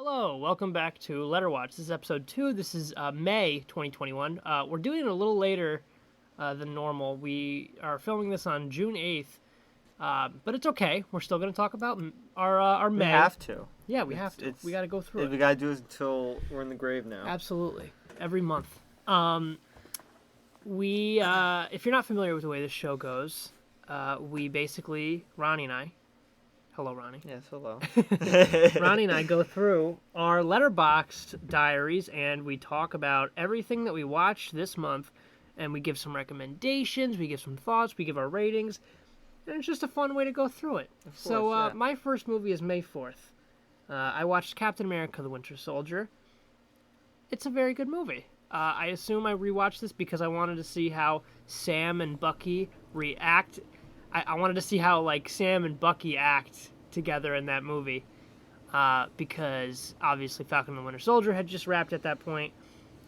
Hello, welcome back to Letterwatchd. This is episode 2. This is May 2021. We're doing it a little later than normal. We are filming this on June 8th, but it's okay. We're still going to talk about our May. We have to. Yeah, we have to. We got to go through it. We got to do it until we're in the grave now. Absolutely. Every month. If you're not familiar with the way this show goes, we basically, Ronnie and I, hello, Ronnie. Yes, hello. Ronnie and I go through our Letterboxd diaries, and we talk about everything that we watched this month, and we give some recommendations, we give some thoughts, we give our ratings, and it's just a fun way to go through it. Of course, so, yeah. my first movie is May 4th. I watched Captain America: The Winter Soldier. It's a very good movie. I assume I rewatched this because I wanted to see how Sam and Bucky react. I wanted to see how Sam and Bucky act together in that movie, because obviously Falcon and the Winter Soldier had just wrapped at that point,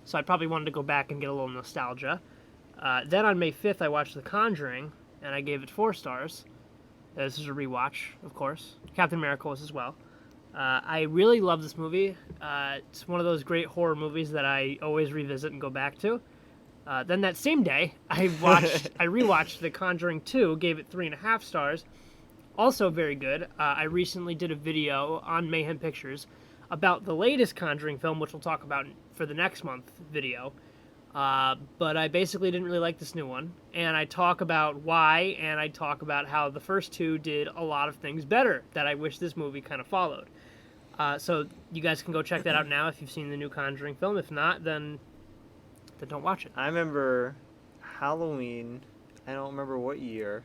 so I probably wanted to go back and get a little nostalgia. Then on May 5th, I watched The Conjuring, and I gave it 4 stars. This is a rewatch, of course. Captain America was as well. I really love this movie. It's one of those great horror movies that I always revisit and go back to. Then that same day, I rewatched The Conjuring 2, gave it 3.5 stars. Also very good. I recently did a video on Mayhem Pictures about the latest Conjuring film, which we'll talk about for the next month video. But I basically didn't really like this new one. And I talk about why, and I talk about how the first 2 did a lot of things better that I wish this movie kind of followed. So you guys can go check that out now if you've seen the new Conjuring film. If not, then don't watch it. I remember Halloween, I don't remember what year,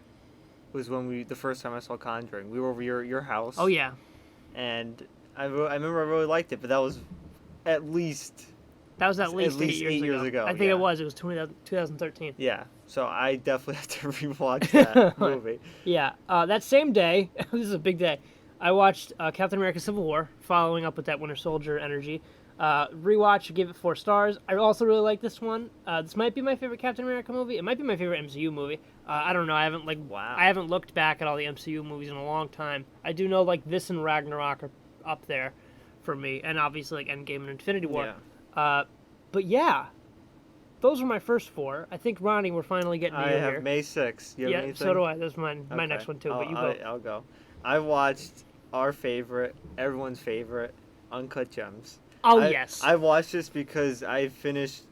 was when the first time I saw Conjuring. We were over your house. Oh, yeah. And I remember I really liked it, but that was at least... That was at least 8 years ago. I think it was 2013. Yeah, so I definitely have to rewatch that movie. Yeah, that same day, this is a big day, I watched Captain America: Civil War, following up with that Winter Soldier energy. Rewatch, gave it 4 stars. I also really like this one. This might be my favorite Captain America movie. It might be my favorite MCU movie. I don't know. I haven't looked back at all the MCU movies in a long time. I do know this and Ragnarok are up there for me, and obviously Endgame and Infinity War. Yeah. But yeah, those are my first 4. I think Ronnie, we're finally getting to you here. I have May 6th. You have anything? So do I. That's my next one too. But you go. I'll go. I watched our favorite, everyone's favorite, Uncut Gems. Yes. I watched this because I finished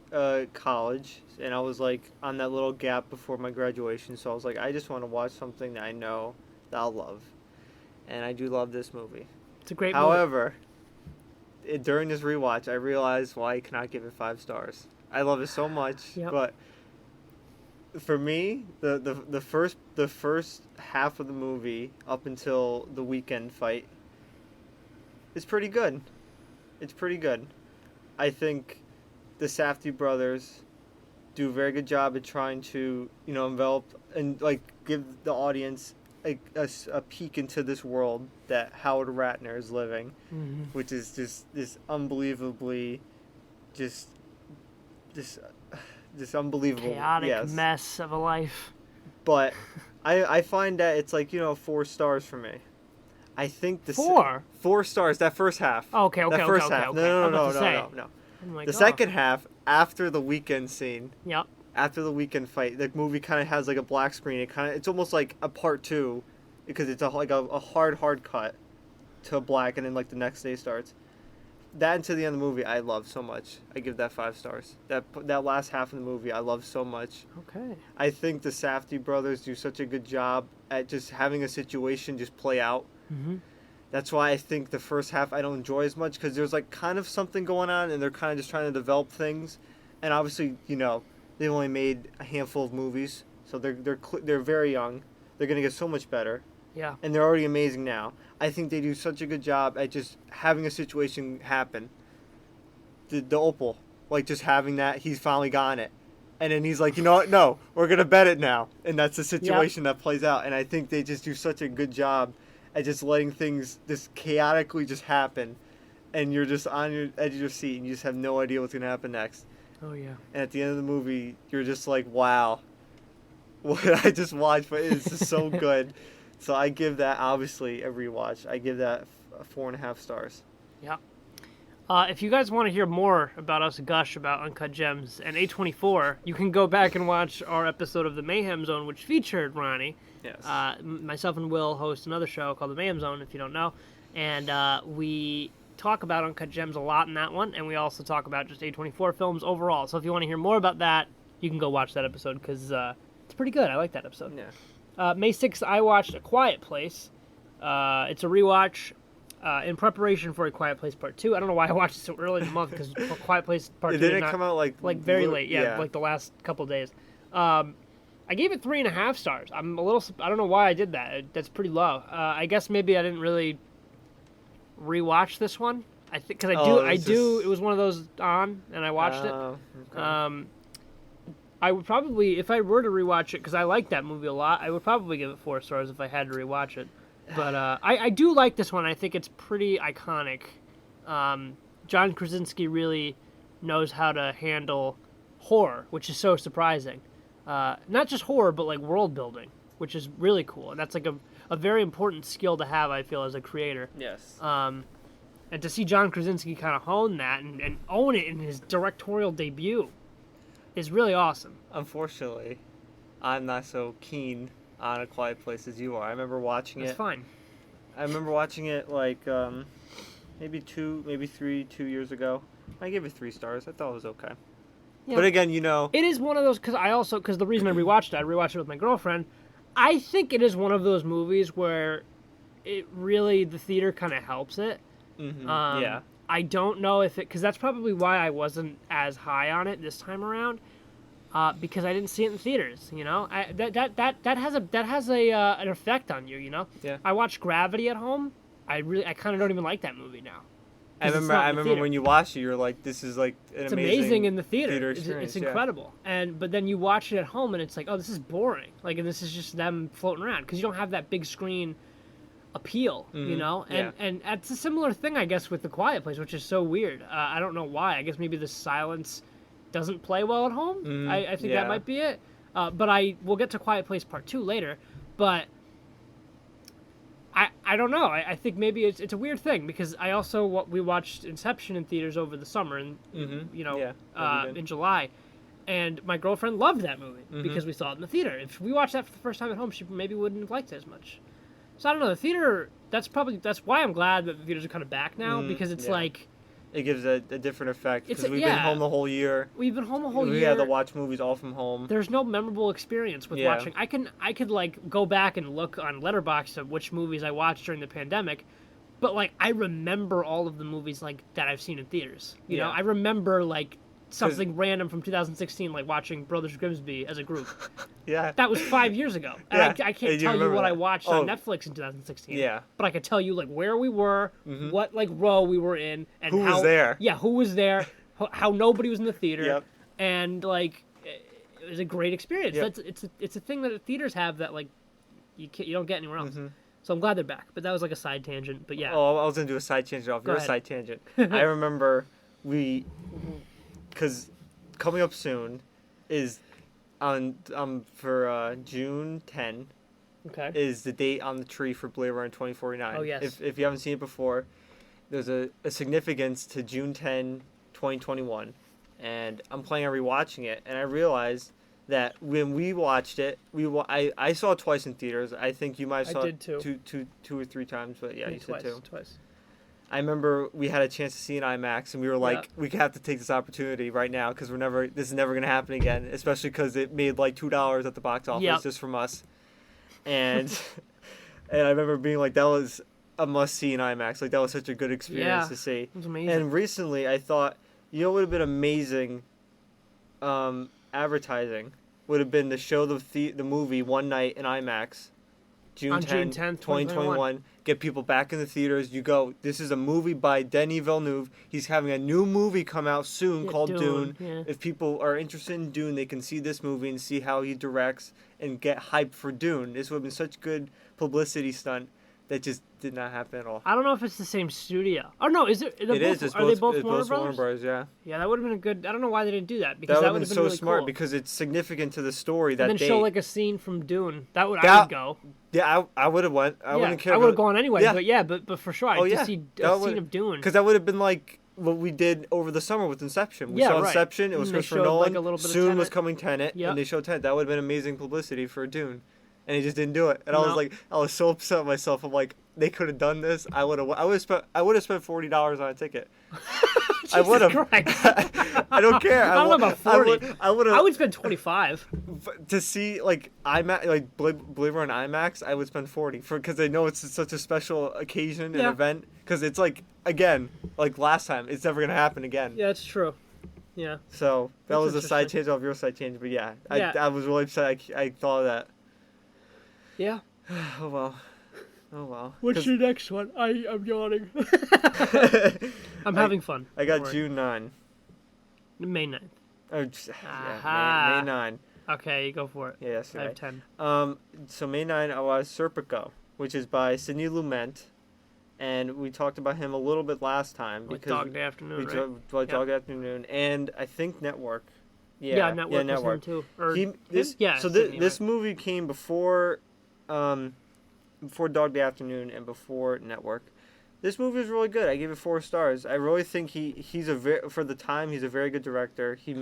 college, and I was on that little gap before my graduation, so I was I just want to watch something that I know that I'll love. And I do love this movie. It's a great movie. However, during this rewatch, I realized why I cannot give it 5 stars. I love it so much, but for me, the first half of the movie up until the weekend fight is pretty good. It's pretty good. I think the Safdie brothers do a very good job at trying to, envelop and give the audience a peek into this world that Howard Ratner is living, which is just this unbelievably, this unbelievable chaotic mess of a life. But I find that it's 4 stars for me. I think the 4 stars, that first half. Okay. That first half. Okay. No. The second half, after the weekend scene. Yep. After the weekend fight, the movie kind of has a black screen. It's almost like a part 2, because it's a hard cut to black, and then the next day starts. That until the end of the movie, I love so much. I give that 5 stars. That last half of the movie, I love so much. Okay. I think the Safdie brothers do such a good job at just having a situation just play out. Mm-hmm. That's why I think the first half I don't enjoy as much, because there's kind of something going on, and they're kind of just trying to develop things. And obviously, they've only made a handful of movies, so they're very young. They're gonna get so much better. Yeah. And they're already amazing now. I think they do such a good job at just having a situation happen. The opal, just having that, he's finally gotten it. And then he's like, you know what? No, we're going to bet it now. And that's the situation that plays out. And I think they just do such a good job at just letting things just chaotically just happen. And you're just on your edge of your seat, and you just have no idea what's going to happen next. Oh, yeah. And at the end of the movie, you're just like, wow, what I just watched, but it's just so good. So I give that, obviously, a rewatch. I give that 4.5 stars. Yeah. If you guys want to hear more about us gush about Uncut Gems and A24, you can go back and watch our episode of the Mayhem Zone, which featured Ronnie. Yes. Myself and Will host another show called the Mayhem Zone, if you don't know. And we talk about Uncut Gems a lot in that one, and we also talk about just A24 films overall. So if you want to hear more about that, you can go watch that episode, because it's pretty good. I like that episode. Yeah. May 6th, I watched A Quiet Place. It's a rewatch. In preparation for A Quiet Place Part 2. I don't know why I watched it so early in the month, because A Quiet Place Part 2 did it come out like very late. Yeah, like the last couple of days. I gave it 3.5 stars. I'm a little. I don't know why I did that. That's pretty low. I guess maybe I didn't really rewatch this one. I think because I do. It was one of those on, and I watched it. Okay. I would probably, if I were to rewatch it, because I like that movie a lot, I would probably give it 4 stars if I had to rewatch it. But I do like this one. I think it's pretty iconic. John Krasinski really knows how to handle horror, which is so surprising. Not just horror, but like world building, which is really cool. And that's like a very important skill to have, I feel, as a creator. Yes. And to see John Krasinski kind of hone that and own it in his directorial debut is really awesome. Unfortunately, I'm not so keen on A Quiet Place as you are. I remember watching it. It's fine. I remember watching it like maybe 2 years ago. I gave it 3 stars. I thought it was okay. Yeah. But again, it is one of those, because the reason I rewatched it with my girlfriend. I think it is one of those movies where it really, the theater kind of helps it. Mm-hmm. Yeah. I don't know if because that's probably why I wasn't as high on it this time around. Because I didn't see it in theaters, that has an effect on you, Yeah. I watched Gravity at home. I kind of don't even like that movie now. I remember when you watched it, you're like, this is like it's amazing in the theater. It's yeah. incredible. But then you watch it at home and it's like, oh, this is boring. Like, and this is just them floating around because you don't have that big screen appeal, And it's a similar thing, I guess, with The Quiet Place, which is so weird. I don't know why. I guess maybe the silence doesn't play well at home. I think that might be it. But we'll get to Quiet Place Part 2 later. But I don't know. I think maybe it's a weird thing because we watched Inception in theaters over the summer and in July, and my girlfriend loved that movie because we saw it in the theater. If we watched that for the first time at home, she maybe wouldn't have liked it as much. So I don't know. The theater. That's why I'm glad that the theaters are kind of back now because it's like. It gives a different effect because we've been home the whole year. We've been home a whole year. We had to watch movies all from home. There's no memorable experience with watching. I could like go back and look on Letterwatchd of which movies I watched during the pandemic, but like I remember all of the movies like that I've seen in theaters. You know, I remember like something random from 2016, like watching Brothers Grimsby as a group. Yeah. That was 5 years ago. And I can't tell you what I watched on Netflix in 2016. Yeah. But I could tell you like where we were, what like row we were in, and who was there. Yeah, who was there, how nobody was in the theater, and like it was a great experience. Yep. It's a thing that theaters have that like you don't get anywhere else. So I'm glad they're back. But that was like a side tangent. But yeah. Oh, I was gonna do a side tangent off your side tangent. I remember because coming up soon is for June 10. Okay. Is the date on the tree for Blade Runner 2049. Oh yes. If you haven't seen it before, there's a significance to June 10, 2021, and I'm planning on rewatching it. And I realized that when we watched it, I saw it twice in theaters. I think you might have saw it two or 3 times, but yeah, you said 2. Twice. I remember we had a chance to see an IMAX, and we were like, we have to take this opportunity right now because this is never going to happen again, especially because it made like $2 at the box office just from us. And I remember being like, that was a must-see in IMAX. Like, that was such a good experience to see. It was amazing. And recently, I thought, what would have been amazing advertising would have been to show the movie one night in IMAX. June 10th, 2021. Get people back in the theaters. You go, this is a movie by Denis Villeneuve. He's having a new movie come out soon called Dune. Yeah. If people are interested in Dune, they can see this movie and see how he directs and get hyped for Dune. This would have been such good publicity stunt that just did not happen at all. I don't know if it's the same studio. Oh, no, is it? It is. Are they both Warner Brothers? Brothers? Yeah. Yeah, that would have been a good... I don't know why they didn't do that. Because that would have been so really smart cool. Because it's significant to the story that and then date. show like a scene from Dune. I would go. Yeah, I would have went. I wouldn't care. I would have gone anyway. Yeah. But for sure, I'd to see a scene of Dune. Because that would have been like what we did over the summer with Inception. We saw right. Inception. It was And they Christopher showed, Nolan. like, a little bit of Soon was Tenet. coming Tenet, Yep. and they showed Tenet. That would have been amazing publicity for Dune, and he just didn't do it. And I was No. like, I was so upset with myself. I'm like, they could have done this. I would have spent $40 on a ticket. I would have. I don't care. I don't know about 40. I would have. I would spend 25. To see like IMAX, like believe it or not, IMAX, I would spend 40 because I know it's such a special occasion and event. Because it's like again, like last time, it's never gonna happen again. Yeah, it's true. Yeah. So that That's was a side change of your side change, but yeah, I was really upset. I thought of that. Yeah. Oh well. Oh well. What's your next one? I'm yawning. I'm having fun. I got June 9. May 9th. Oh, yeah, May 9. Okay, you go for it. Yes, I have 10. So May 9, I watched Serpico, which is by Sidney Lumet, and we talked about him a little bit last time Like because Dog Day Afternoon, right? Dog Afternoon, and I think Network. Yeah, Network. Was him too. Or this movie came before Dog Day Afternoon and before Network. This movie is really good. I gave it 4 stars. I really think he's for the time he's a very good director. He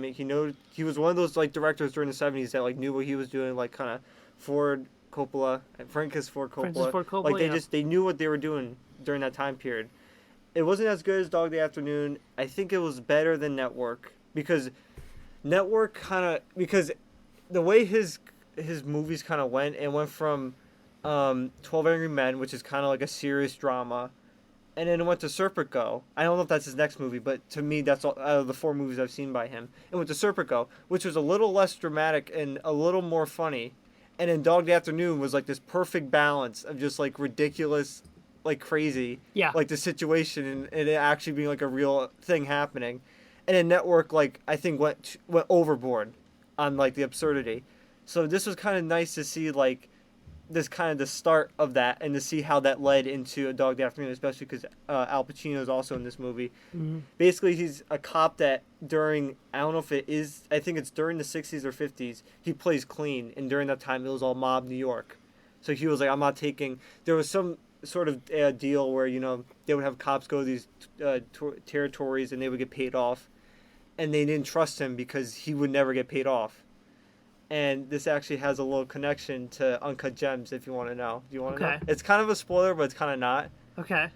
was one of those like directors during the 70s that like knew what he was doing, like kind of Francis Ford Coppola. Like they knew what they were doing during that time period. It wasn't as good as Dog Day Afternoon. I think it was better than Network because because the way his movies kind of went, it went from 12 Angry Men, which is kind of like a serious drama, and then it went to Serpico. I don't know if that's his next movie, but to me, that's all, out of the 4 movies I've seen by him. It went to Serpico, which was a little less dramatic and a little more funny. And then Dog Day Afternoon was like this perfect balance of just like ridiculous, like crazy, like the situation and it actually being like a real thing happening. And then Network, like I think went overboard on like the absurdity. So this was kind of nice to see like this kind of the start of that and to see how that led into A Dog Day Afternoon, especially because Al Pacino is also in this movie. Mm-hmm. Basically, he's a cop that during, I don't know if it is, I think it's during the 60s or 50s, he plays clean, and during that time it was all mob New York. So he was like, I'm not taking, there was some sort of deal where, you know, they would have cops go to these territories and they would get paid off, and they didn't trust him because he would never get paid off. And this actually has a little connection to Uncut Gems, if you want to know. Do you want to know? It's kind of a spoiler, but it's kind of not. Okay.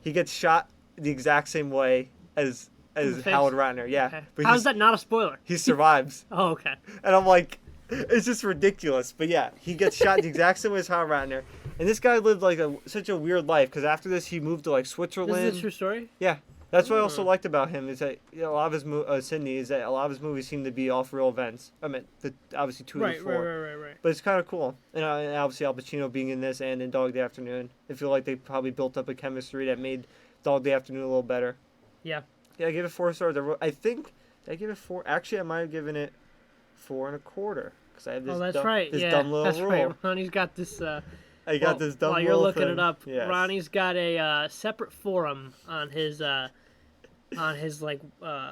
He gets shot the exact same way as Howard Ratner. Yeah. Okay. How is that not a spoiler? He survives. Oh, okay. And I'm like, it's just ridiculous. But yeah, he gets shot the exact same way as Howard Ratner. And this guy lived like such a weird life because after this, he moved to like Switzerland. This is a true story? Yeah. That's what I also liked about him is that a lot of his Sydney is that a lot of his movies seem to be off real events. I mean, obviously 2 of the 4. Right. But it's kind of cool, and obviously Al Pacino being in this and in Dog Day Afternoon, I feel like they probably built up a chemistry that made Dog Day Afternoon a little better. Yeah. Yeah, I gave it 4 stars. I think I gave it 4. Actually, I might have given it 4 1/4 because I have this. Dumb little rule. Right. Ronnie's got this. I got this dumb. While you're looking thing. it up, yes. Ronnie's got a separate forum on his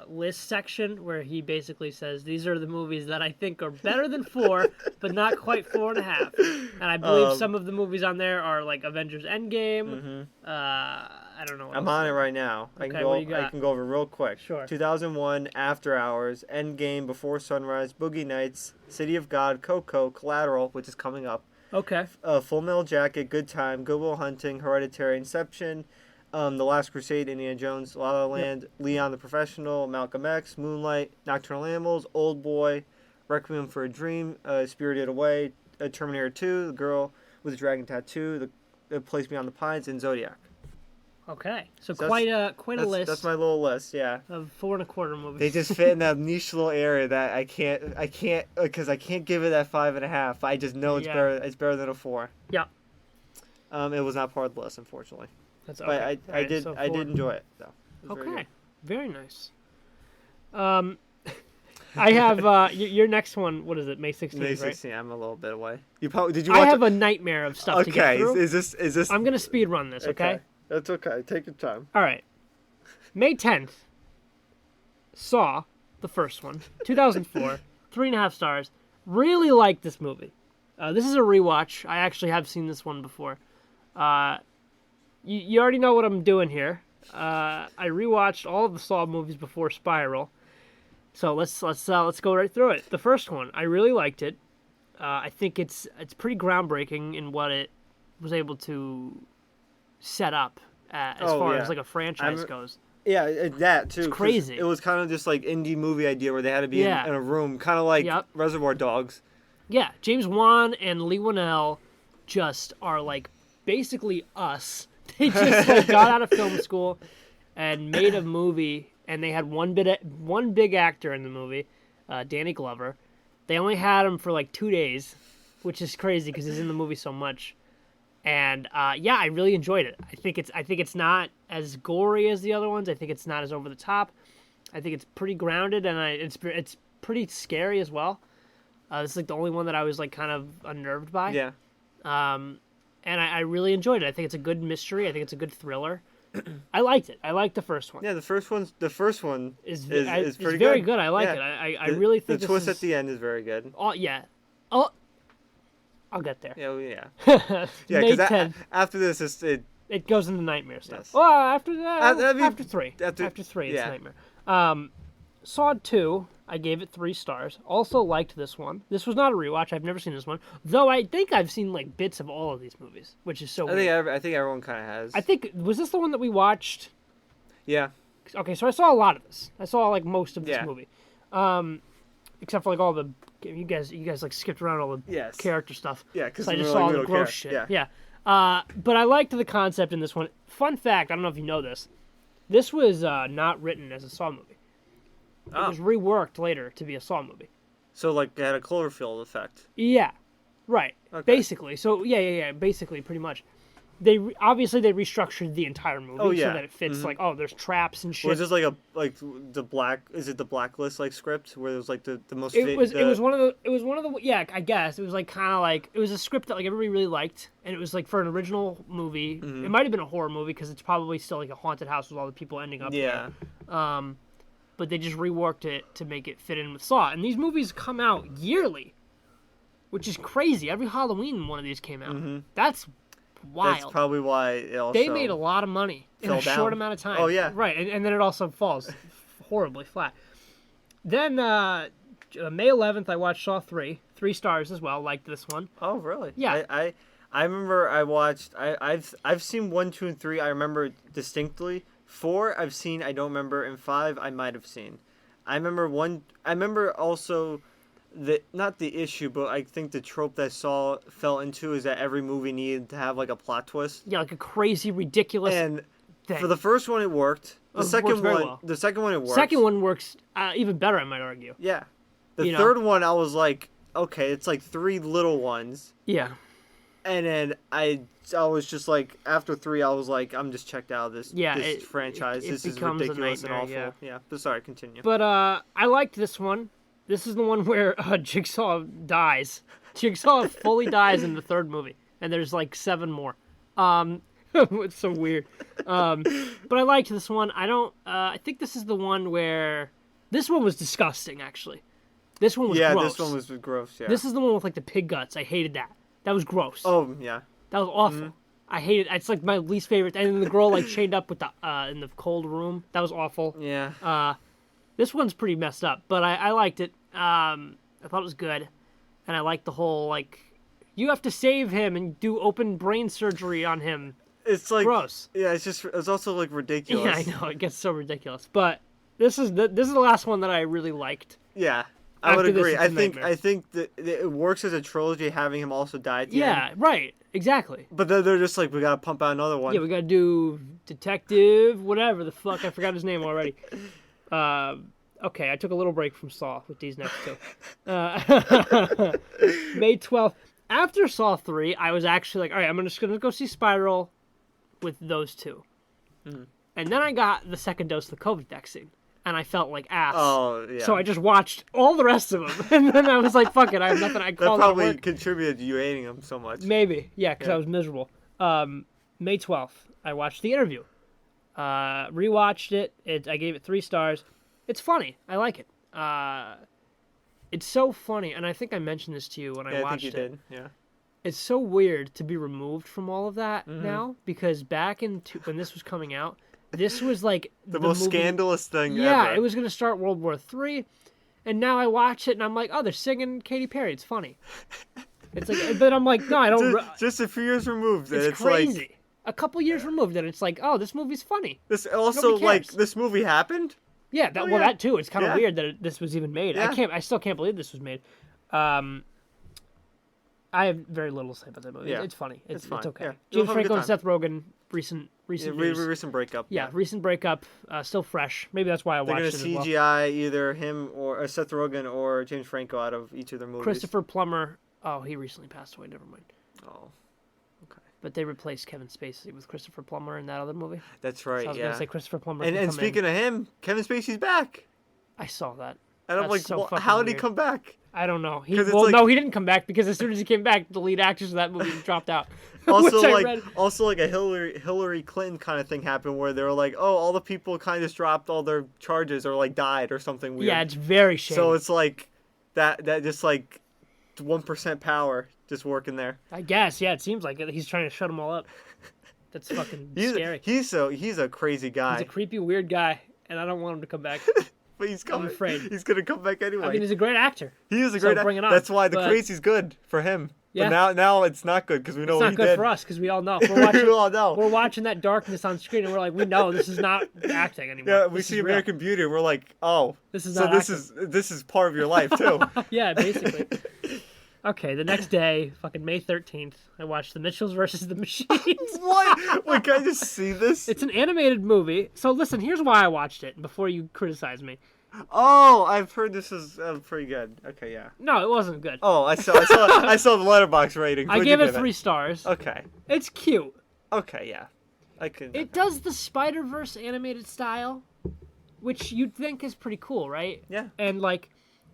list section where he basically says these are the movies that I think are better than 4, but not quite 4.5. And I believe some of the movies on there are like Avengers Endgame. Mm-hmm. I don't know. I'm on it right now. Okay, what do you got? I can go over real quick. Sure. 2001, After Hours, Endgame, Before Sunrise, Boogie Nights, City of God, Coco, Collateral, which is coming up. Okay. Full Metal Jacket, Good Time, Good Will Hunting, Hereditary, Inception, The Last Crusade, Indiana Jones, La La Land, Leon the Professional, Malcolm X, Moonlight, Nocturnal Animals, Old Boy, Requiem for a Dream, Spirited Away, Terminator 2, The Girl with the Dragon Tattoo, The Place Beyond the Pines, and Zodiac. Okay, so quite a list. That's my little list, yeah. Of 4 1/4 movies. They just fit in that niche little area that I can't because I can't give it that 5.5. I just know it's better. It's better than a 4. Yeah. It was not part of the list, unfortunately. That's okay. But I did enjoy it though. Okay, very nice. I have your next one. What is it? May 16th, May 16th. Right? I'm a little bit away. Did you? I have a nightmare of stuff to get through. Is this? I'm gonna speed run this. Okay. That's okay. Take your time. All right. May 10th. Saw the first one, 2004, 3.5 stars. Really liked this movie. This is a rewatch. I actually have seen this one before. You already know what I'm doing here. I rewatched all of the Saw movies before Spiral. So let's go right through it. The first one, I really liked it. I think it's pretty groundbreaking in what it was able to set up as far as like a franchise goes. Yeah, that too. It's crazy. It was kind of just like indie movie idea where they had to be in a room, kind of like Reservoir Dogs. Yeah, James Wan and Lee Winnell just are like basically us. They just like, got out of film school and made a movie, and they had one big actor in the movie, Danny Glover. They only had him for like 2 days, which is crazy because he's in the movie so much. And I really enjoyed it. I think it's not as gory as the other ones. I think it's not as over the top. I think it's pretty grounded, and it's pretty scary as well. This is like the only one that I was like kind of unnerved by. Yeah. And I really enjoyed it. I think it's a good mystery. I think it's a good thriller. I liked it. I liked the first one. Yeah, the first one is pretty very good. good. I like it. I really think the twist at the end is very good. Oh yeah. Oh, I'll get there. Yeah. Yeah, because after this, it goes into nightmare stuff. Yes. Well, after that, after three, it's nightmare. Saw 2, I gave it 3 stars. Also liked this one. This was not a rewatch. I've never seen this one, though. I think I've seen like bits of all of these movies, which is so weird. I think everyone kind of has. I think was this the one that we watched? Yeah. Okay, so I saw a lot of this. I saw like most of this movie, except for like all the you guys like skipped around all the character stuff. Yeah, because I just saw all the gross shit. Yeah. But I liked the concept in this one. Fun fact: I don't know if you know this. This was not written as a Saw movie. It was reworked later to be a Saw movie. So like it had a Cloverfield effect. Yeah, right. Okay. Basically, so yeah. Basically, pretty much. They restructured the entire movie so that it fits. Like, there's traps and shit. Was this like the Blacklist like script where it was like the most? It was one of the I guess it was like kind of like it was a script that like everybody really liked, and it was like for an original movie. It might have been a horror movie because it's probably still like a haunted house with all the people ending up there. But they just reworked it to make it fit in with Saw, and these movies come out yearly, which is crazy. Every Halloween one of these came out. That's wild. That's probably why it also they made a lot of money in a short amount of time. Oh yeah, right, and then it also falls horribly flat. Then May 11th, I watched Saw 3 stars as well. Liked this one. Oh really? Yeah. I remember I watched. I've seen 1, 2, and 3. I remember distinctly. 4 I've seen. I don't remember, and 5 I might have seen. I remember 1. I remember also. Not the issue, but I think the trope that Saw fell into is that every movie needed to have like a plot twist. Yeah, like a crazy, ridiculous. And for the first one, it worked. The second one it works. Second one works even better, I might argue. Yeah, the third one, I was like, okay, it's like 3 little ones. Yeah. And then I was just like, after 3, I was like, I'm just checked out of this. This franchise. This is ridiculous and awful. Yeah. But sorry, continue. But I liked this one. This is the one where Jigsaw dies. Jigsaw fully dies in the third movie, and there's like 7 more. It's so weird. But I liked this one. I think this is the one where this one was disgusting. Actually, this one was gross. Yeah, this one was gross. Yeah. This is the one with like the pig guts. I hated that. That was gross. Oh yeah. That was awful. I hated it. It's like my least favorite. And then the girl like chained up with the in the cold room. That was awful. Yeah. This one's pretty messed up, but I liked it. I thought it was good, and I liked the whole like, you have to save him and do open brain surgery on him. It's like gross. Yeah, it's also like ridiculous. Yeah, I know it gets so ridiculous, but this is the last one that I really liked. Yeah, I would agree. I think that it works as a trilogy, having him also die at the end. Yeah, right, exactly. But they're just like, we gotta pump out another one. Yeah, we gotta do Detective, whatever the fuck. I forgot his name already. Okay, I took a little break from Saw with these next 2. May 12th. After Saw 3, I was actually like, all right, I'm just going to go see Spiral with those 2. And then I got the second dose of the COVID vaccine, and I felt like ass. Oh, yeah. So I just watched all the rest of them, and then I was like, fuck it, I have nothing. I called that probably contributed to you hating them so much. Maybe, yeah, because I was miserable. May 12th, I watched The Interview. Rewatched it. I gave it 3 stars. It's funny. I like it. It's so funny, and I think I mentioned this to you when I watched it. I think you did, yeah. It's so weird to be removed from all of that now, because back when this was coming out, This was like the most movie... scandalous thing ever. Yeah, it was going to start World War III, and now I watch it and I'm like, oh, they're singing Katy Perry. It's funny. It's like, but I'm like, no, I don't. Just a few years removed, and it's crazy. Like, a couple years removed, and it's like, oh, this movie's funny. This also like this movie happened. Yeah, that too. It's kind of weird that this was even made. Yeah. I still can't believe this was made. I have very little to say about that movie. Yeah. It's funny. It's fine. It's okay. Yeah. James Franco and Seth Rogen, recent news. Recent breakup. Yeah, recent breakup. Still fresh. Maybe that's why I watched it as well. They're going to CGI either him or Seth Rogen or James Franco out of each of their movies. Christopher Plummer. Oh, he recently passed away. Never mind. Oh, okay. But they replaced Kevin Spacey with Christopher Plummer in that other movie. That's right. So I was going to say Christopher Plummer. And speaking of him, Kevin Spacey's back. I saw that. And I'm like, how did he come back? I don't know. No, he didn't come back because as soon as he came back, the lead actors of that movie dropped out. Also, like a Hillary Clinton kind of thing happened where they were like, oh, all the people kind of just dropped all their charges or like died or something weird. Yeah, it's very shady. So it's like that just like 1% power just working there. I guess. Yeah, it seems like it. He's trying to shut them all up. That's fucking scary. He's a crazy guy. He's a creepy, weird guy, and I don't want him to come back. But he's coming. I'm afraid. He's going to come back anyway. I mean, he's a great actor. He is a great actor. That's why the crazy's good for him. Yeah. But now it's not good because we know what he did. It's not good for us because we all know. We're watching that darkness on screen and we're like, we know this is not acting anymore. Yeah, we see American Beauty and we're like, oh, this is part of your life too. Yeah, basically. Okay, the next day, fucking May 13th, I watched The Mitchells versus the Machines. What? Wait, can I just see this? It's an animated movie. So listen, here's why I watched it before you criticize me. Oh, I've heard this is pretty good. Okay, yeah. No, it wasn't good. Oh, I saw the Letterboxd rating. I gave it 3 stars. Okay. It's cute. Okay, yeah. It does the Spider-Verse animated style, which you'd think is pretty cool, right? Yeah. And like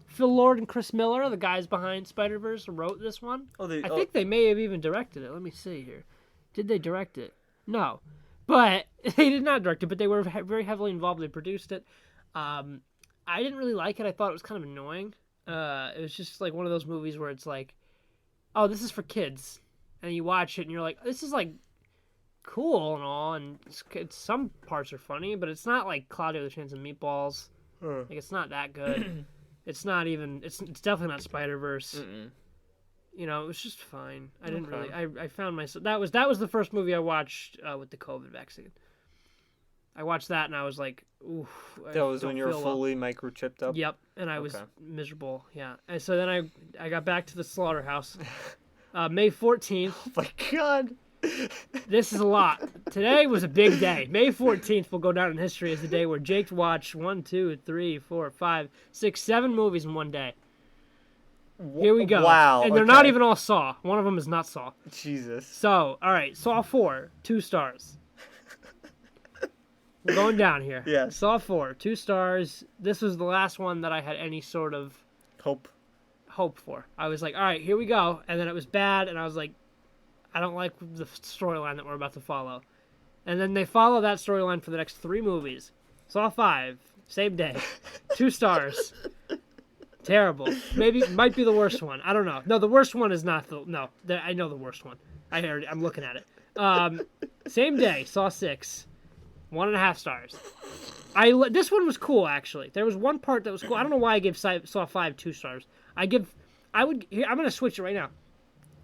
Phil Lord and Chris Miller, the guys behind Spider-Verse, wrote this one. I think they may have even directed it. Let me see here. Did they direct it? No. But they did not direct it, but they were very heavily involved. They produced it. I didn't really like it. I thought it was kind of annoying. It was just like one of those movies where it's like, oh, this is for kids. And you watch it and you're like, this is like cool and all. And some parts are funny, but it's not like Cloudy with a Chance of Meatballs. Like, it's not that good. It's not even, it's definitely not Spider-Verse. You know, it was just fine. I didn't really, I found myself, that was the first movie I watched with the COVID vaccine. I watched that and I was like, oof. That was when you were fully microchipped up? Yep, and I was miserable, yeah. And so then I got back to the slaughterhouse. May 14th. Oh my God. This is a lot. Today was a big day. May 14th will go down in history as the day where Jake watched 1, 2, 3, 4, 5, 6, 7 movies in one day. Here we go. Wow. And they're not even all Saw. One of them is not Saw. Jesus. So, all right, Saw 4, 2 stars. We're going down here. Yeah. Saw 4, 2 stars. This was the last one that I had any sort of hope for. I was like, all right, here we go. And then it was bad, and I was like, I don't like the storyline that we're about to follow. And then they follow that storyline for the next 3 movies. Saw 5, same day, 2 stars. Terrible. Maybe might be the worst one. I don't know. No, the worst one is not I know the worst one. I'm looking at it. Same day, Saw 6. 1.5 stars. This one was cool, actually. There was one part that was cool. I don't know why I gave Saw 5 2 stars. I'm going to switch it right now.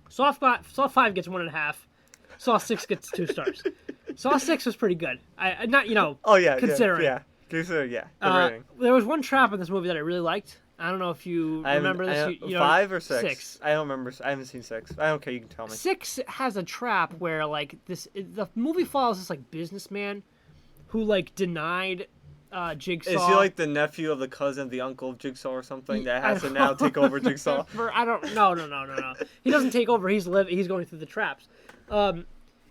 Saw 5 gets 1.5. Saw 6 gets 2 stars. Saw 6 was pretty good. Considering. Yeah. Considering, yeah. There was one trap in this movie that I really liked. I don't know if you remember this. 5 or 6? 6. I don't remember. I haven't seen 6. I don't care. You can tell me. 6 has a trap where, like, the movie follows this, like, businessman who, like, denied Jigsaw. Is he, like, the nephew of the cousin of the uncle of Jigsaw or something that has to now take over Jigsaw? No. He doesn't take over. He's going through the traps.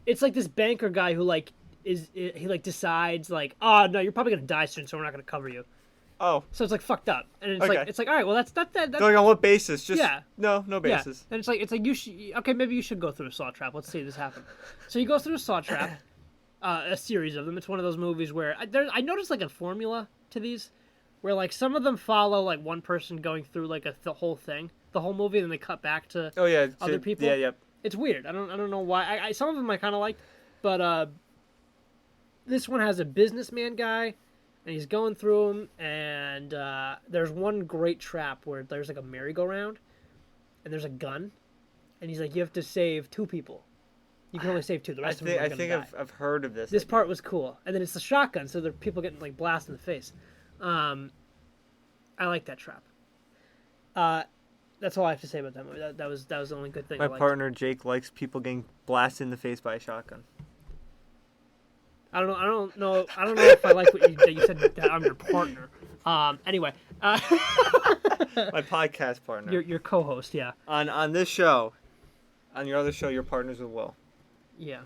It's like this banker guy who, like, he decides, like, oh, no, you're probably going to die soon, so we're not going to cover you. Oh. So it's, like, fucked up. And it's like, all right, well, that's not that. Going on what basis? Just, no basis. Yeah. And it's like, maybe you should go through a Saw trap. Let's see this happen. So he goes through a Saw trap. A series of them. It's one of those movies where I noticed like a formula to these, where like some of them follow like one person going through like the whole thing, the whole movie, and then they cut back to other people. Yeah. It's weird. I don't know why. Some of them I kind of liked, but This one has a businessman guy, and he's going through them, and there's one great trap where there's like a merry-go-round, and there's a gun, and he's like, you have to save 2 people. You can only save 2. The rest of them are gonna die. I've heard of this. This part was cool, and then it's the shotgun, so there are people getting like blasted in the face. I like that trap. That's all I have to say about that movie. That was the only good thing. My partner Jake likes people getting blasted in the face by a shotgun. I don't know if I like what you said that I'm your partner. Anyway, my podcast partner. Your co-host, yeah. On this show, on your other show, you're partners with Will. Yeah.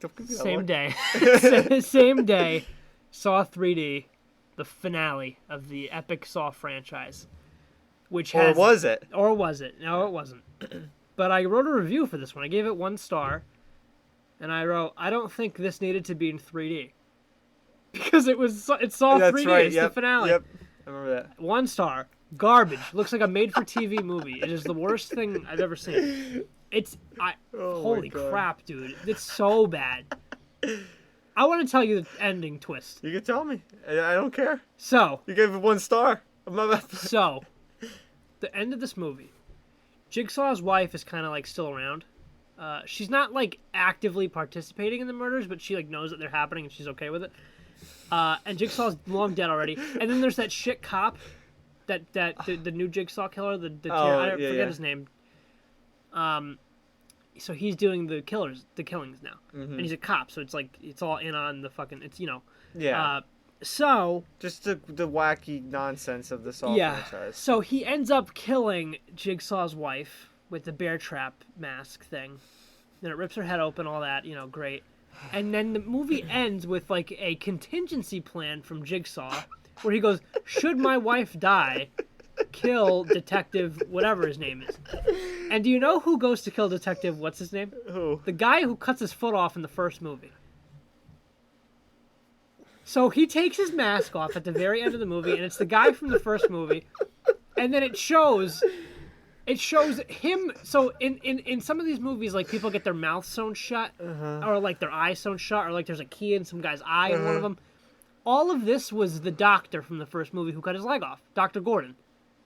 Don't give me that Same look. day. Same day. Saw 3D, the finale of the epic Saw franchise. Or was it? Or was it? No, it wasn't. But I wrote a review for this one. I gave it 1 star. And I wrote, I don't think this needed to be in 3D. Because it's Saw 3D. Right. It's the finale. Yep. I remember that. 1 star. Garbage. Looks like a made-for-TV movie. It is the worst thing I've ever seen. Holy crap, dude. It's so bad. I want to tell you the ending twist. You can tell me. I don't care. So. You gave it 1 star. So. The end of this movie. Jigsaw's wife is kind of like still around. She's not like actively participating in the murders, but she like knows that they're happening and she's okay with it. And Jigsaw's long dead already. And then there's that shit cop, the new Jigsaw killer, I forget his name. So he's doing the killings now, and he's a cop. So it's like it's all in on the fucking Yeah. So just the wacky nonsense of the Saw franchise. So he ends up killing Jigsaw's wife with the bear trap mask thing. Then it rips her head open, all that, great. And then the movie ends with like a contingency plan from Jigsaw where he goes, should my wife die, kill Detective whatever his name is. And do you know who goes to kill Detective what's his name? Who? The guy who cuts his foot off in the first movie. So he takes his mask off at the very end of the movie, and it's the guy from the first movie. And then it shows him. So in some of these movies, like people get their mouth sewn shut, or like their eyes sewn shut, or like there's a key in some guy's eye in one of them. All of this was the doctor from the first movie who cut his leg off, Dr. Gordon.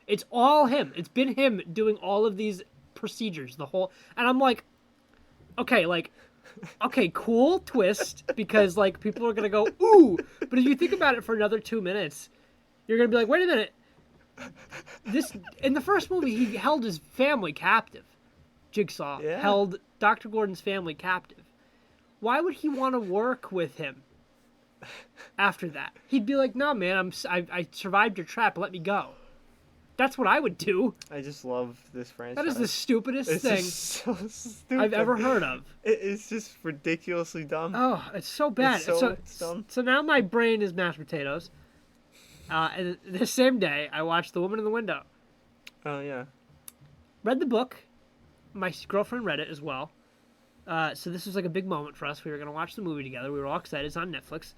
It's all him. It's been him doing all of these procedures, and I'm like, okay, cool twist, because like people are gonna go ooh, but if you think about it for another 2 minutes, you're gonna be like, wait a minute. This in the first movie, he held his family captive. Jigsaw held Dr. Gordon's family captive. Why would he want to work with him after that? He'd be like, no, man, I survived your trap. Let me go. That's what I would do. I just love this franchise. That is the stupidest thing so stupid. I've ever heard of. It's just ridiculously dumb. Oh, it's so bad. It's dumb. So now my brain is mashed potatoes. And the same day, I watched The Woman in the Window. Oh, yeah. Read the book. My girlfriend read it as well. So this was like a big moment for us. We were going to watch the movie together. We were all excited. It's on Netflix.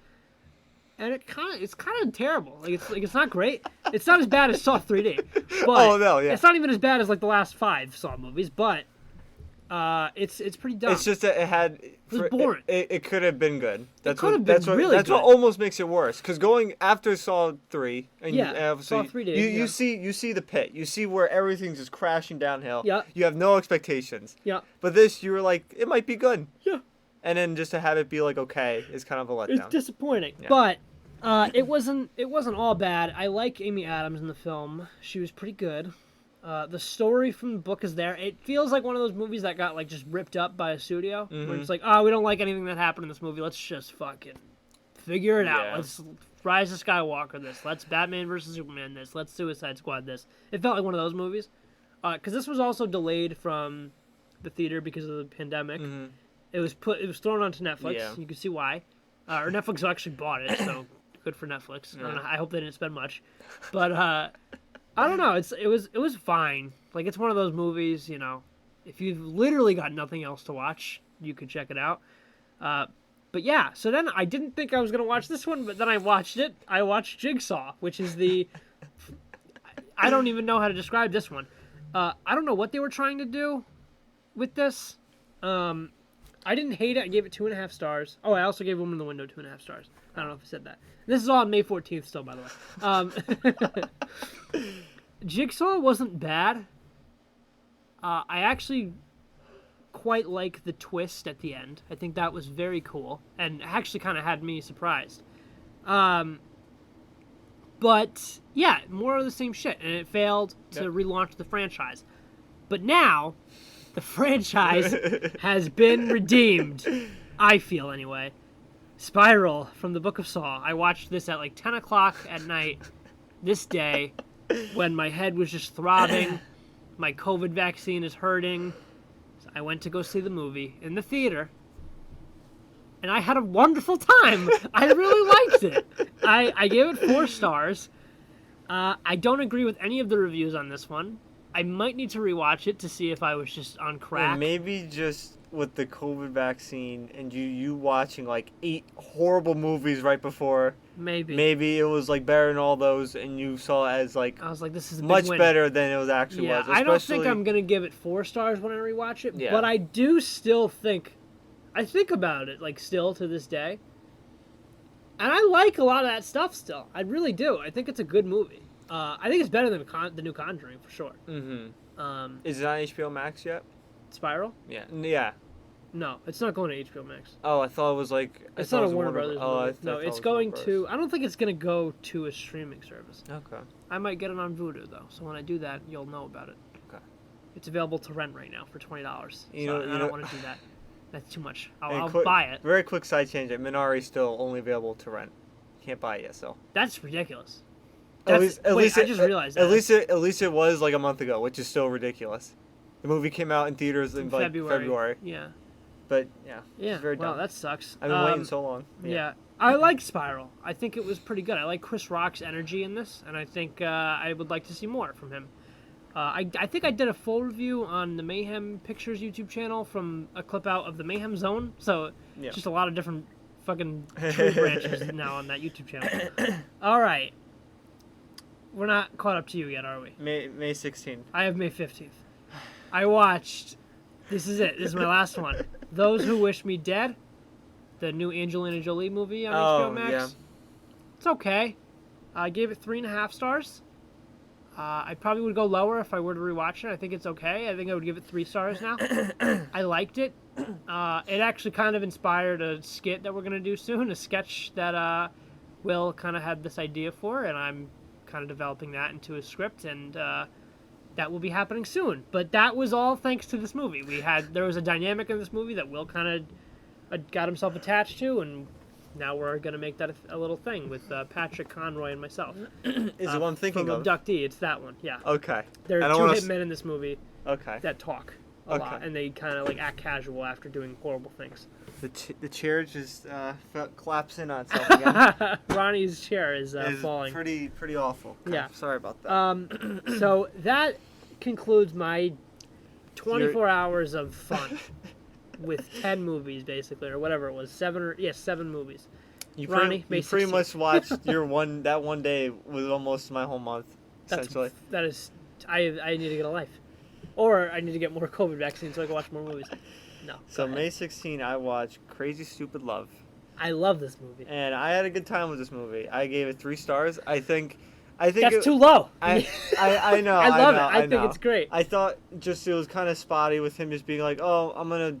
And it's kind of terrible. It's not great. It's not as bad as Saw 3D. But it's not even as bad as like the last 5 Saw movies, but it's pretty dumb. It's just that it was boring. It could have been good. That's what almost makes it worse. Because going after Saw 3, and Saw 3D, you see the pit. You see where everything's just crashing downhill. Yeah. You have no expectations. Yeah. But this, you were like, it might be good. Yeah. And then just to have it be like okay is kind of a letdown. It's disappointing, but it wasn't all bad. I like Amy Adams in the film. She was pretty good. The story from the book is there. It feels like one of those movies that got like just ripped up by a studio, where it's like, oh, we don't like anything that happened in this movie. Let's just fucking figure it out. Let's Rise of Skywalker this. Let's Batman versus Superman this. Let's Suicide Squad this. It felt like one of those movies, because this was also delayed from the theater because of the pandemic. It was thrown onto Netflix. Yeah. You can see why. Or Netflix actually bought it, so good for Netflix. Yeah. I hope they didn't spend much. But I don't know. It was fine. Like, it's one of those movies, if you've literally got nothing else to watch, you could check it out. But yeah, so then I didn't think I was going to watch this one, but then I watched it. I watched Jigsaw, which is I don't even know how to describe this one. I don't know what they were trying to do with this. I didn't hate it. I gave it 2.5 stars. Oh, I also gave Woman in the Window 2.5 stars. I don't know if I said that. This is all on May 14th still, by the way. Jigsaw wasn't bad. I actually quite like the twist at the end. I think that was very cool and actually kind of had me surprised. But yeah, more of the same shit, and it failed to relaunch the franchise. But now, the franchise has been redeemed. I feel anyway. Spiral from the Book of Saw. I watched this at like 10 o'clock at night this day when my head was just throbbing. My COVID vaccine is hurting. So I went to go see the movie in the theater. And I had a wonderful time. I really liked it. I gave it 4 stars. I don't agree with any of the reviews on this one. I might need to rewatch it to see if I was just on crack. And maybe just with the COVID vaccine and you watching like 8 horrible movies right before. Maybe it was like better than all those, and you saw it as like I was like, this is a big much win. better than it was actually was. I don't think I'm gonna give it 4 stars when I rewatch it, but I do still think. I think about it, like, still to this day. And I like a lot of that stuff still. I really do. I think it's a good movie. I think it's better than the new Conjuring, for sure. Mm-hmm. Is it on HBO Max yet? Spiral? Yeah. Yeah. No, it's not going to HBO Max. Oh, I thought it was like... It's not a Warner Brothers movie. No, it's going to... I don't think it's going to go to a streaming service. Okay. I might get it on Vudu, though. So when I do that, you'll know about it. Okay. It's available to rent right now for $20. I don't want to do that. That's too much. I'll buy it. Very quick side change. Minari's still only available to rent. Can't buy it yet, so. That's ridiculous. At least I just realized that. At least it was like a month ago, which is still ridiculous. The movie came out in theaters in like February. Yeah. But yeah. Yeah. It's very dumb. That sucks. I've been waiting so long. Yeah. I like Spiral. I think it was pretty good. I like Chris Rock's energy in this, and I think I would like to see more from him. I think I did a full review on the Mayhem Pictures YouTube channel from a clip out of the Mayhem Zone. So just a lot of different fucking tree branches now on that YouTube channel. All right. We're not caught up to you yet, are we? May 16th. I have May 15th. I watched... This is it. This is my last one. Those Who Wish Me Dead. The new Angelina Jolie movie on HBO Max. Yeah. It's okay. I gave it 3.5 stars. I probably would go lower if I were to rewatch it. I think it's okay. I think I would give it 3 stars now. I liked it. It actually kind of inspired a skit that we're going to do soon, a sketch that Will kind of had this idea for, and I'm kind of developing that into a script, and that will be happening soon. But that was all thanks to this movie. There was a dynamic in this movie that Will kind of got himself attached to, and now we're going to make that a little thing with Patrick Conroy and myself. Is the one I'm thinking of? From Abductee, it's that one, yeah. Okay. There are 2 hitmen in this movie that talk a lot, and they kind of like act casual after doing horrible things. The chair just collapsing on itself again. Ronnie's chair is falling. Pretty awful. Okay. Yeah. Sorry about that. So that concludes my 24 hours of fun. With 10 movies, basically, or whatever it was, 7 movies. You pretty much watched that one day was almost my whole month, essentially. I need to get a life, or I need to get more COVID vaccines so I can watch more movies. No. So May 16, I watched Crazy Stupid Love. I love this movie, and I had a good time with this movie. I gave it 3 stars. I think that's too low. I know. I love it. I think it's great. I thought just it was kind of spotty with him just being like, oh, I'm gonna.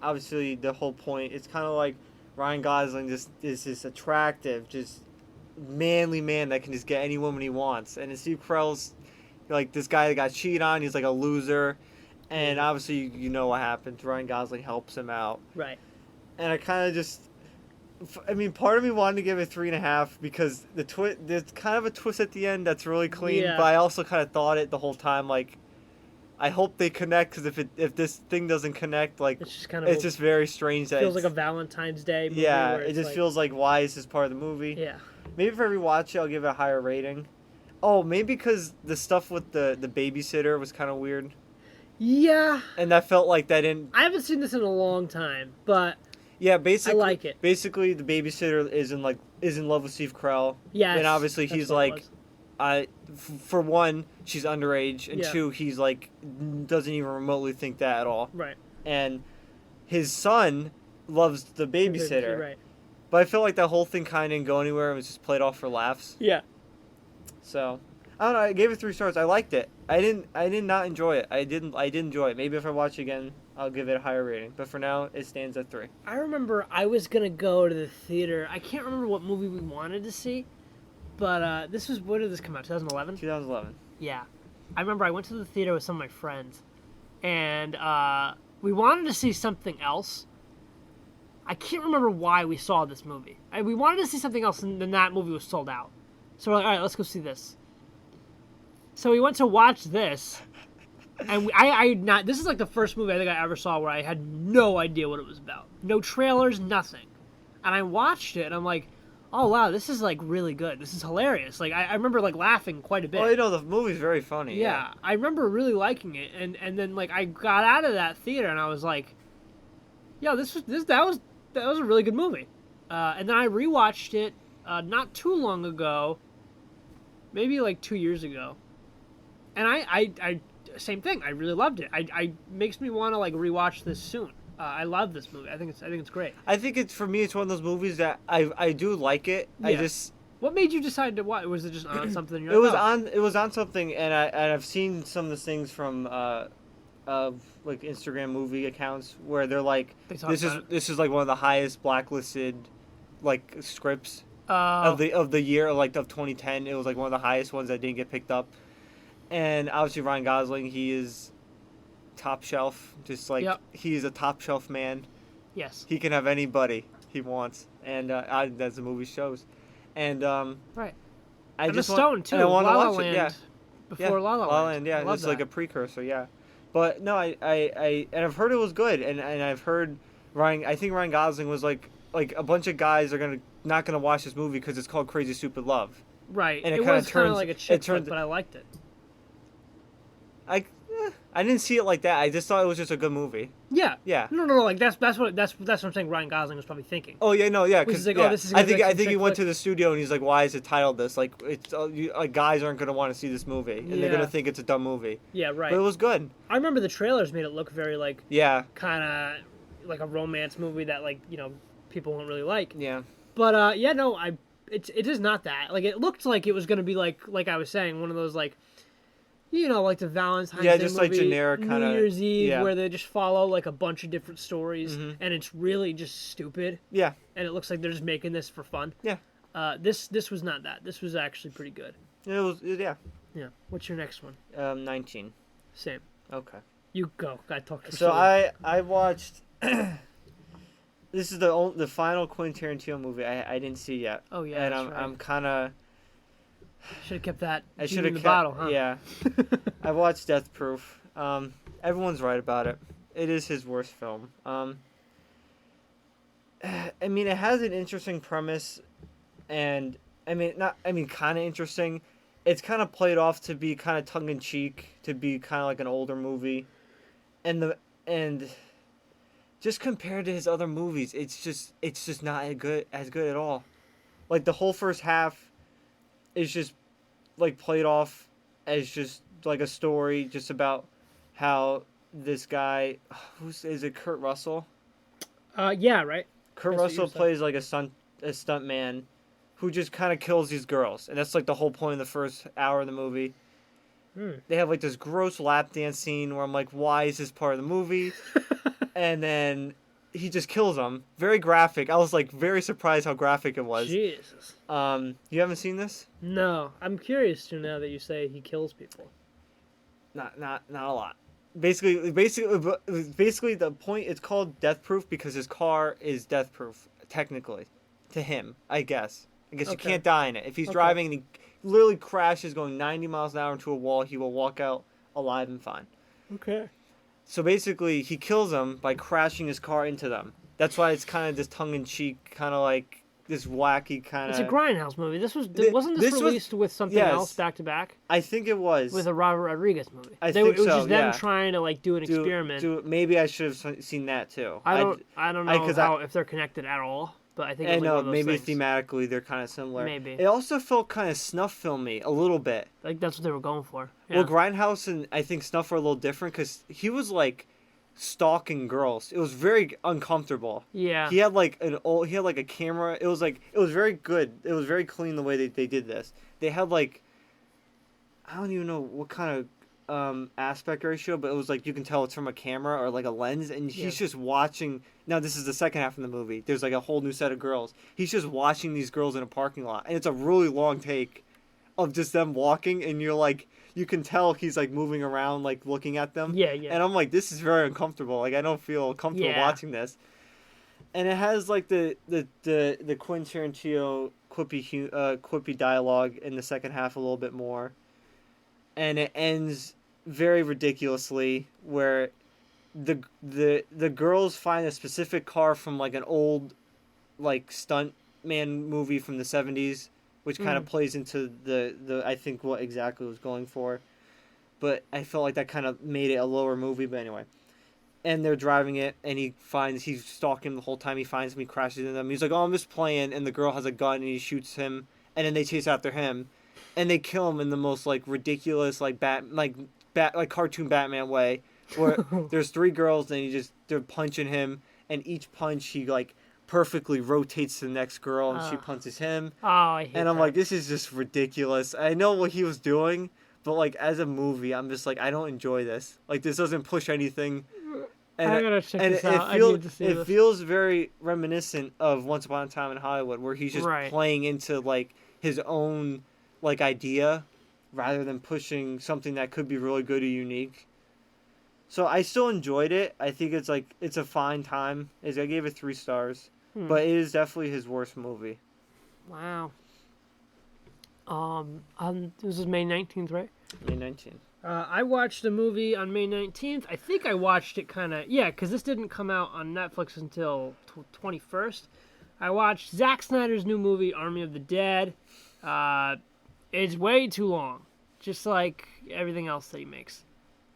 Obviously, the whole point, it's kind of like Ryan Gosling just is this attractive, just manly man that can just get any woman he wants. And Steve Carell's like this guy that got cheated on. He's like a loser. And obviously, you know what happens. Ryan Gosling helps him out. Right. And I kind of just... part of me wanted to give it 3.5 because there's kind of a twist at the end that's really clean. Yeah. But I also kind of thought it the whole time, like... I hope they connect because if this thing doesn't connect, like it's just very strange. That feels like a Valentine's Day movie. Yeah, it just feels like why is this part of the movie? Yeah. Maybe if I rewatch it, I'll give it a higher rating. Oh, maybe because the stuff with the babysitter was kind of weird. Yeah. And that felt like that didn't. I haven't seen this in a long time, but yeah, basically, I like it. Basically, the babysitter is in love with Steve Carell. Yeah. And obviously, he's like. For one, she's underage, and 2, he's like doesn't even remotely think that at all. Right. And his son loves the babysitter. Right. But I feel like that whole thing kind of didn't go anywhere. It was just played off for laughs. Yeah. So, I don't know. I gave it 3 stars. I liked it. I did not enjoy it. I did enjoy it. Maybe if I watch it again, I'll give it a higher rating. But for now, it stands at 3. I remember I was going to go to the theater. I can't remember what movie we wanted to see. But this was, when did this come out? 2011? 2011. Yeah. I remember I went to the theater with some of my friends. And we wanted to see something else. I can't remember why we saw this movie. We wanted to see something else, and then that movie was sold out. So we're like, all right, let's go see this. So we went to watch this, and this is like the first movie I think I ever saw where I had no idea what it was about. No trailers, nothing. And I watched it, and I'm like, oh wow, this is like really good. This is hilarious. Like I remember like laughing quite a bit. Oh, you know, the movie's very funny. Yeah, I remember really liking it, and then like I got out of that theater, and I was like, yo, that was a really good movie. And then I rewatched it not too long ago, maybe like 2 years ago. And I same thing. I really loved it. I makes me want to like rewatch this soon. I love this movie. I think it's great. I think it's, for me, it's one of those movies that I do like it. Yeah. What made you decide to watch? Was it just on something? It was on something, and I've seen some of the things from like Instagram movie accounts where they're like, this is like one of the highest blacklisted like scripts of the year, like of 2010. It was like one of the highest ones that didn't get picked up. And obviously Ryan Gosling, he is top shelf, just like he is a top shelf man. Yes, he can have anybody he wants, and as the movie shows. And right, I just Stone too. I want to watch Land, it. Yeah, before La La Land. Yeah, it's like a precursor. Yeah, but no, I and I've heard it was good, and I've heard I think Ryan Gosling was like a bunch of guys are not gonna watch this movie because it's called Crazy Stupid Love. Right, and it was kind of like a chick flick, but I liked it. I didn't see it like that. I just thought it was just a good movie. Yeah. Yeah. No. Like that's what I'm saying. Ryan Gosling was probably thinking. Oh yeah, no, yeah. Because like, this is I think he went to the studio and he's like, "Why is it titled this? Like, it's like guys aren't gonna want to see this movie, and they're gonna think it's a dumb movie." Yeah, right. But it was good. I remember the trailers made it look very like kind of like a romance movie that like people won't really like. Yeah. But it is not that. Like it looked like it was gonna be like I was saying, one of those like. Like the Valentine's Day just movie, like generic kind of New Year's Eve, where they just follow like a bunch of different stories, and it's really just stupid. Yeah, and it looks like they're just making this for fun. Yeah, this was not that. This was actually pretty good. It was, yeah. Yeah. What's your next one? 19. Same. Okay. You go. I talked for so I watched. This is the final Quentin Tarantino movie I didn't see yet. Oh yeah, and right. I'm kind of. Should have kept that. I should have kept. Bottle, huh? Yeah. I watched Death Proof. Everyone's right about it. It is his worst film. I mean, it has an interesting premise, and kind of interesting. It's kind of played off to be kind of tongue in cheek, to be kind of like an older movie, and just compared to his other movies, it's just not as good at all. Like the whole first half is just like played off as just like a story just about how this guy, is it Kurt Russell? Yeah, right. Kurt Russell plays like a stunt man who just kind of kills these girls, and that's like the whole point of the first hour of the movie. They have like this gross lap dance scene where I'm like, why is this part of the movie? And then he just kills them. Very graphic. I was like very surprised how graphic it was. Jesus. You haven't seen this? No. I'm curious to now that you say he kills people. Not a lot. Basically the point, it's called Death Proof because his car is death proof technically to him, I guess. You can't die in it. If he's driving and he literally crashes going 90 miles an hour into a wall, he will walk out alive and fine. Okay. So basically, he kills them by crashing his car into them. That's why it's kind of this tongue-in-cheek, kind of like this wacky kind of... It's a Grindhouse movie. Wasn't this released with something else back-to-back? I think it was. With a Robert Rodriguez movie. It was just them trying to like do an experiment. Maybe I should have seen that too. I don't know if they're connected at all. But I think maybe thematically they're kind of similar. Maybe. It also felt kind of snuff filmy a little bit. Like that's what they were going for. Yeah. Well, Grindhouse and I think Snuff were a little different because he was like stalking girls. It was very uncomfortable. Yeah. He had like a camera. It was very good. It was very clean the way they did this. They had like, I don't even know what kind of aspect ratio, but it was like you can tell it's from a camera or like a lens, and he's just watching. Now this is the second half of the movie. There's like a whole new set of girls. He's just watching these girls in a parking lot, and it's a really long take of just them walking, and you're like, you can tell he's like moving around, like looking at them. Yeah, yeah. And I'm like, this is very uncomfortable. Like I don't feel comfortable watching this. And it has like the Quentin Tarantino quippy dialogue in the second half a little bit more, and it ends very ridiculously where the girls find a specific car from like an old like stunt man movie from the 70s, which kind of plays into the I think what exactly was going for, but I felt like that kind of made it a lower movie. But anyway, and they're driving it, and he's stalking the whole time. He finds him, he crashes into them. He's like, "Oh, I'm just playing," and the girl has a gun, and he shoots him, and then they chase after him, and they kill him in the most like ridiculous like cartoon Batman way, where there's three girls, and they're punching him, and each punch he like perfectly rotates to the next girl, and she punches him. Oh, I hate and I'm that. like, this is just ridiculous. I know what he was doing, but like as a movie, I'm just like, I don't enjoy this. Like this doesn't push anything. And I gotta check this out. I need to see it this. feels very reminiscent of Once Upon a Time in Hollywood, where he's just Right. playing into like his own like idea, rather than pushing something that could be really good or unique. So I still enjoyed it. I think it's a fine time. I gave it 3 stars, but it is definitely his worst movie. Wow. This is May 19th, right? May 19th. I watched a movie on May 19th. I think I watched it because this didn't come out on Netflix until 21st. I watched Zack Snyder's new movie, Army of the Dead. It's way too long, just like everything else that he makes.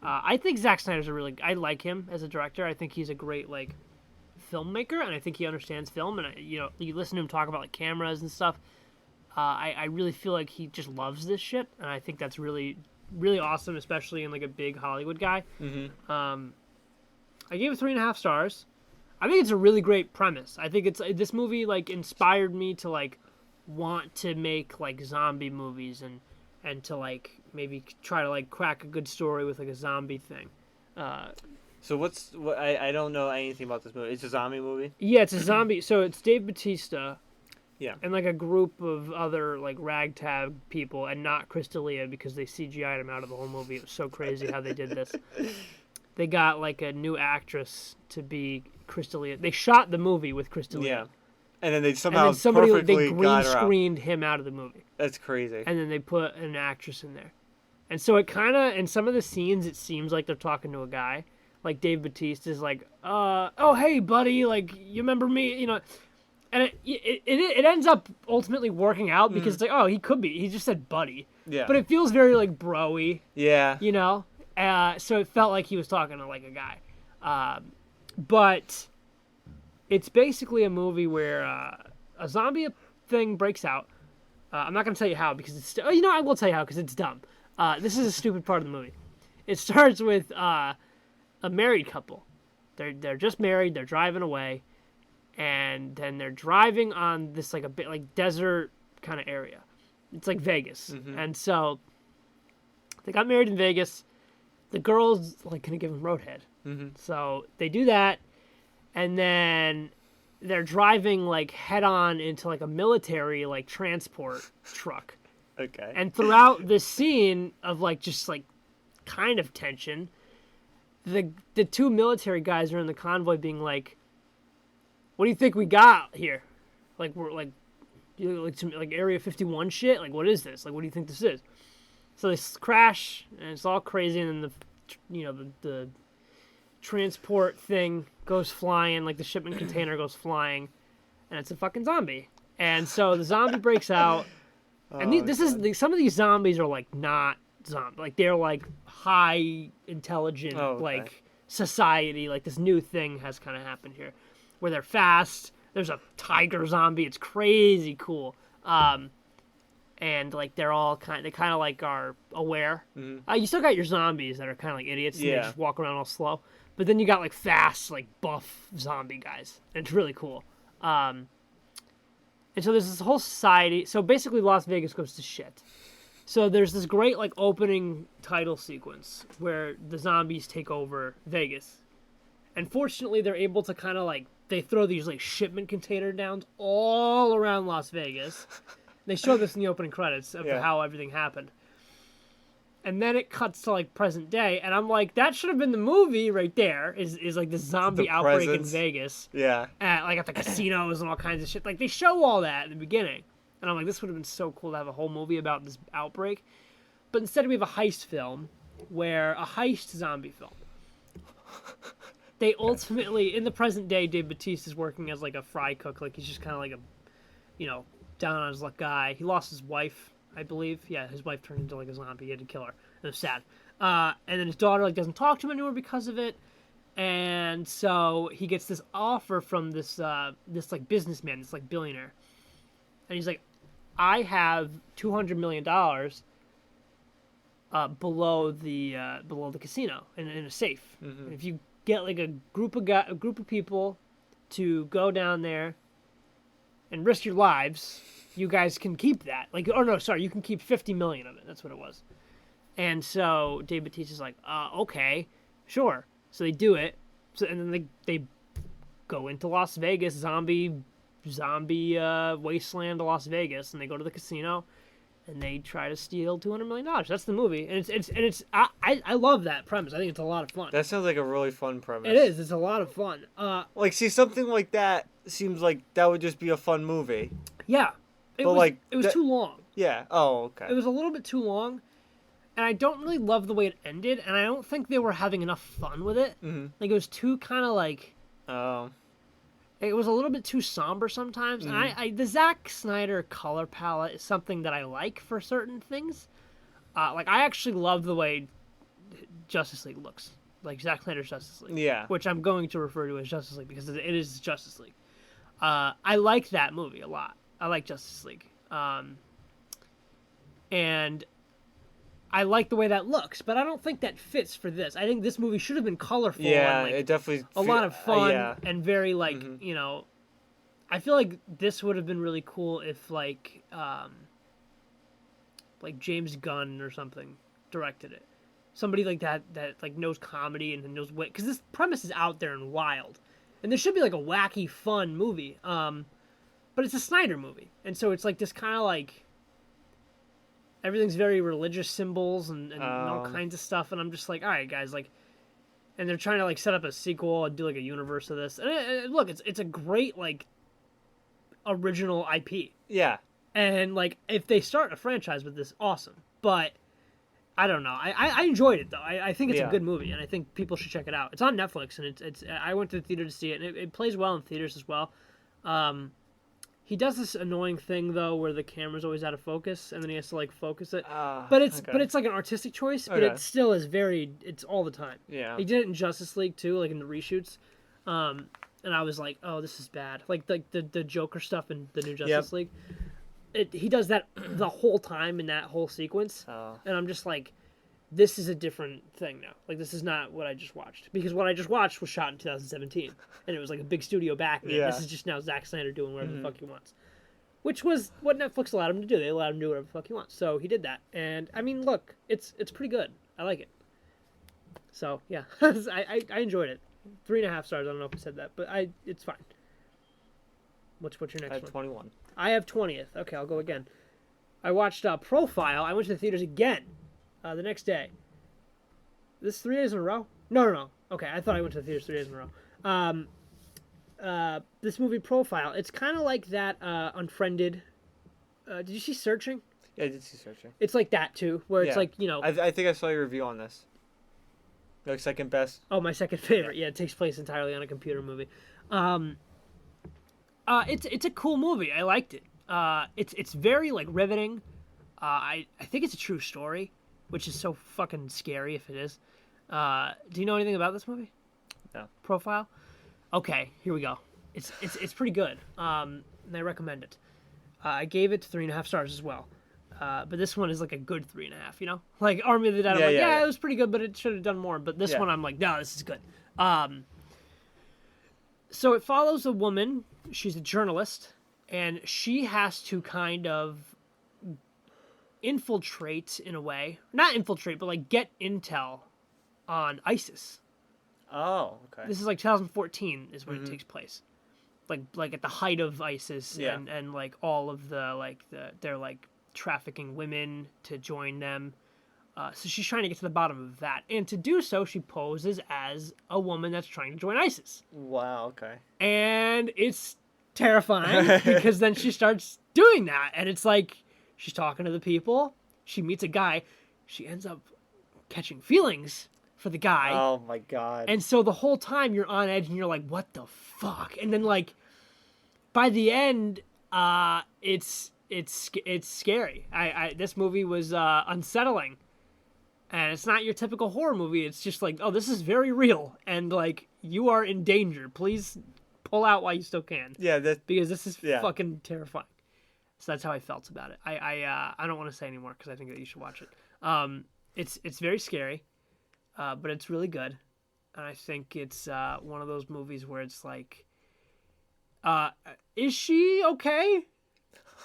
I think Zack Snyder's I like him as a director. I think he's a great like filmmaker, and I think he understands film. And you listen to him talk about like cameras and stuff. I really feel like he just loves this shit, and I think that's really, really awesome, especially in like a big Hollywood guy. Mm-hmm. I gave it 3.5 stars. I think it's a really great premise. I think this movie like inspired me to like want to make like zombie movies and to like maybe try to like crack a good story with like a zombie thing. So I don't know anything about this movie. It's a zombie movie? Yeah, it's a zombie. So it's Dave Bautista. Yeah. And like a group of other like ragtag people, and not Crystalia because they CGI'd him out of the whole movie. It was so crazy how they did this. They got like a new actress to be Crystalia. They shot the movie with Crystalia. Yeah. And then they they green screened him out of the movie. That's crazy. And then they put an actress in there. And so it kind of, in some of the scenes, it seems like they're talking to a guy. Like Dave Bautista is like, oh, hey, buddy, like, you remember me? You know, and it ends up ultimately working out because it's like, oh, he just said buddy. Yeah. But it feels very like bro-y. Yeah. You know? So it felt like he was talking to like a guy. But it's basically a movie where a zombie thing breaks out. I'm not going to tell you how because it's... I will tell you how because it's dumb. This is a stupid part of the movie. It starts with a married couple. They're just married. They're driving away. And then they're driving on this like a bit like desert kind of area. It's like Vegas. Mm-hmm. And so they got married in Vegas. The girl's like going to give him roadhead. Mm-hmm. So they do that. And then they're driving like head on into like a military like transport truck. Okay. And throughout this scene of like just like kind of tension, the 2 military guys are in the convoy being like, "What do you think we got here? Like we're like, like some like Area 51 shit. Like what is this? Like what do you think this is?" So they crash and it's all crazy, and then the transport thing goes flying, like the shipment container goes flying, and it's a fucking zombie. And so the zombie breaks out, and some of these zombies are like not zombie, like they're like high intelligent, like society, like this new thing has kind of happened here, where they're fast. There's a tiger zombie. It's crazy cool. And like they're all kind of like are aware. Mm-hmm. You still got your zombies that are kind of like idiots. And they just walk around all slow. But then you got like fast, like buff zombie guys. And it's really cool. And so there's this whole society. So basically Las Vegas goes to shit. So there's this great like opening title sequence where the zombies take over Vegas. And fortunately they're able to kind of like, they throw these like shipment container downs all around Las Vegas. They show this in the opening credits of how everything happened. And then it cuts to like present day, and I'm like, that should have been the movie right there. Is like the zombie outbreak in Vegas. Yeah. Like at the casinos and all kinds of shit. Like they show all that at the beginning, and I'm like, this would have been so cool to have a whole movie about this outbreak. But instead we have a heist film, where a heist zombie film. They ultimately, in the present day, Dave Bautista is working as like a fry cook. Like he's just kind of like a, you know, down on his luck guy. He lost his wife, I believe. Yeah, his wife turned into like a zombie. He had to kill her. It was sad. And then his daughter like doesn't talk to him anymore because of it. And so he gets this offer from this like businessman, this like billionaire. And he's like, I have $200 million below the casino in a safe. Mm-hmm. If you get like a group of people to go down there and risk your lives, you guys can keep that. Like, oh no, sorry, you can keep 50 million of it. That's what it was. And so Dave Bautista's like, okay, sure. So they do it. So and then they go into Las Vegas, zombie wasteland of Las Vegas, and they go to the casino, and they try to steal $200 million. That's the movie, and it's I love that premise. I think it's a lot of fun. That sounds like a really fun premise. It is. It's a lot of fun. Like, see, something like that seems like that would just be a fun movie. Yeah. It was too long. Yeah. Oh, okay. It was a little bit too long, and I don't really love the way it ended, and I don't think they were having enough fun with it. Mm-hmm. Like, it was too kind of like... Oh. It was a little bit too somber sometimes, mm-hmm. and the Zack Snyder color palette is something that I like for certain things. Like, I actually love the way Justice League looks. Like, Zack Snyder's Justice League. Yeah. Which I'm going to refer to as Justice League, because it is Justice League. I like that movie a lot. I like Justice League. And I like the way that looks, but I don't think that fits for this. I think this movie should have been colorful. Yeah, and, like, it definitely... a lot of fun yeah. and very, like, mm-hmm. you know... I feel like this would have been really cool if, like James Gunn or something directed it. Somebody like that like, knows comedy and knows what... Because this premise is out there and wild. And there should be, like, a wacky, fun movie. But it's a Snyder movie. And so it's like this kind of like... Everything's very religious symbols and all kinds of stuff. And I'm just like, all right, guys, like... And they're trying to like set up a sequel and do like a universe of this. And look, it's a great like original IP. Yeah. And like if they start a franchise with this, awesome. But I don't know. I enjoyed it though. I think it's a good movie, and I think people should check it out. It's on Netflix, and it's I went to the theater to see it, and it plays well in theaters as well. He does this annoying thing though, where the camera's always out of focus, and then he has to like focus it. But it's like an artistic choice, but it still is it's all the time. Yeah. He did it in Justice League too, like in the reshoots. And I was like, oh, this is bad. Like the Joker stuff in the new Justice League. He does that the whole time in that whole sequence, and I'm just like, this is a different thing now. Like, this is not what I just watched. Because what I just watched was shot in 2017. And it was like a big studio backing it. This is just now Zack Snyder doing whatever the fuck he wants. Which was what Netflix allowed him to do. They allowed him to do whatever the fuck he wants. So he did that. And, I mean, look, it's pretty good. I like it. So, yeah. I enjoyed it. 3.5 stars. I don't know if I said that. But it's fine. What's your next one? I have 21. I have 20th. Okay, I'll go again. I watched Profile. I went to the theaters again. The next day. This 3 days in a row? No. Okay, I thought I went to the theaters 3 days in a row. This movie Profile, it's kind of like that Unfriended. Did you see Searching? Yeah, I did see Searching. It's like that too, where it's like, you know... I think I saw your review on this. Like second best. Oh, my second favorite. Yeah, it takes place entirely on a computer movie. It's a cool movie. I liked it. It's very like riveting. I think it's a true story, which is so fucking scary if it is. Do you know anything about this movie? No. Profile? Okay, here we go. It's pretty good. And I recommend it. I gave it 3.5 stars as well. But this one is like a good 3.5. You know, like Army of the Dead. I'm like, yeah, it was pretty good, but it should have done more. But this one, I'm like, no, this is good. So it follows a woman. She's a journalist, and she has to kind of infiltrate in a way. Not infiltrate, but like get intel on ISIS. Oh, okay. This is like 2014 is when it takes place. Like at the height of ISIS and like all of they're like trafficking women to join them. So she's trying to get to the bottom of that. And to do so, she poses as a woman that's trying to join ISIS. Wow, okay. And it's terrifying because then she starts doing that. And it's like she's talking to the people. She meets a guy. She ends up catching feelings for the guy. Oh, my God. And so the whole time you're on edge and you're like, what the fuck? And then, like, by the end, it's scary. This movie was unsettling. And it's not your typical horror movie. It's just like, oh, this is very real. And, like, you are in danger. Please pull out while you still can. Yeah, because this is fucking terrifying. So that's how I felt about it. I don't want to say anymore because I think that you should watch it. It's very scary, but it's really good. And I think it's one of those movies where it's like, is she okay?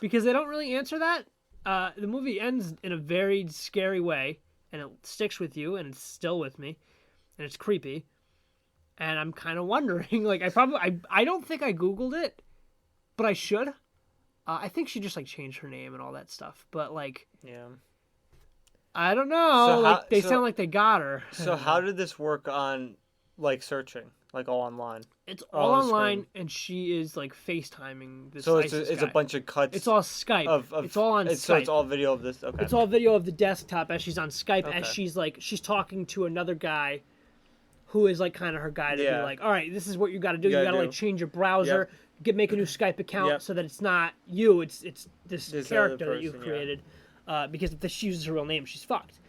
Because they don't really answer that. The movie ends in a very scary way. And it sticks with you, and it's still with me, and it's creepy, and I'm kind of wondering, like, I don't think I Googled it, but I should. I think she just, like, changed her name and all that stuff, but, like, I don't know, so like, they sound like they got her. So how did this work on, like, searching, like, all online? It's all online, and she is, like, FaceTiming this ISIS it's guy. a bunch of cuts. It's all Skype. It's all on Skype. So it's all video of this, okay. It's all video of the desktop as she's on Skype, as she's talking to another guy who is, like, kind of her guy to be like, all right, this is what you got to do. You got to, like, change your browser, make a new Skype account so that it's not you, it's this character that you've created. Because if she uses her real name, she's fucked.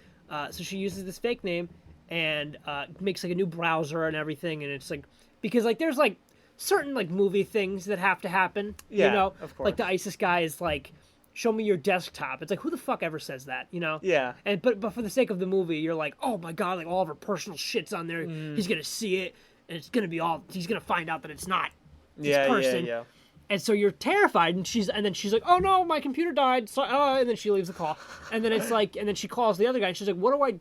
So she uses this fake name and makes, like, a new browser and everything, and it's, like, because, like, there's, like, certain, like, movie things that have to happen, you know? Of course. Like, the ISIS guy is, like, show me your desktop. It's like, who the fuck ever says that, you know? Yeah. And but for the sake of the movie, you're like, oh, my God, like, all of her personal shit's on there. He's going to see it, and it's going to be he's going to find out that it's not this person. Yeah. And so you're terrified, and then she's like, oh, no, my computer died, so, and then she leaves the call. And then it's like, and then she calls the other guy, and she's like, what do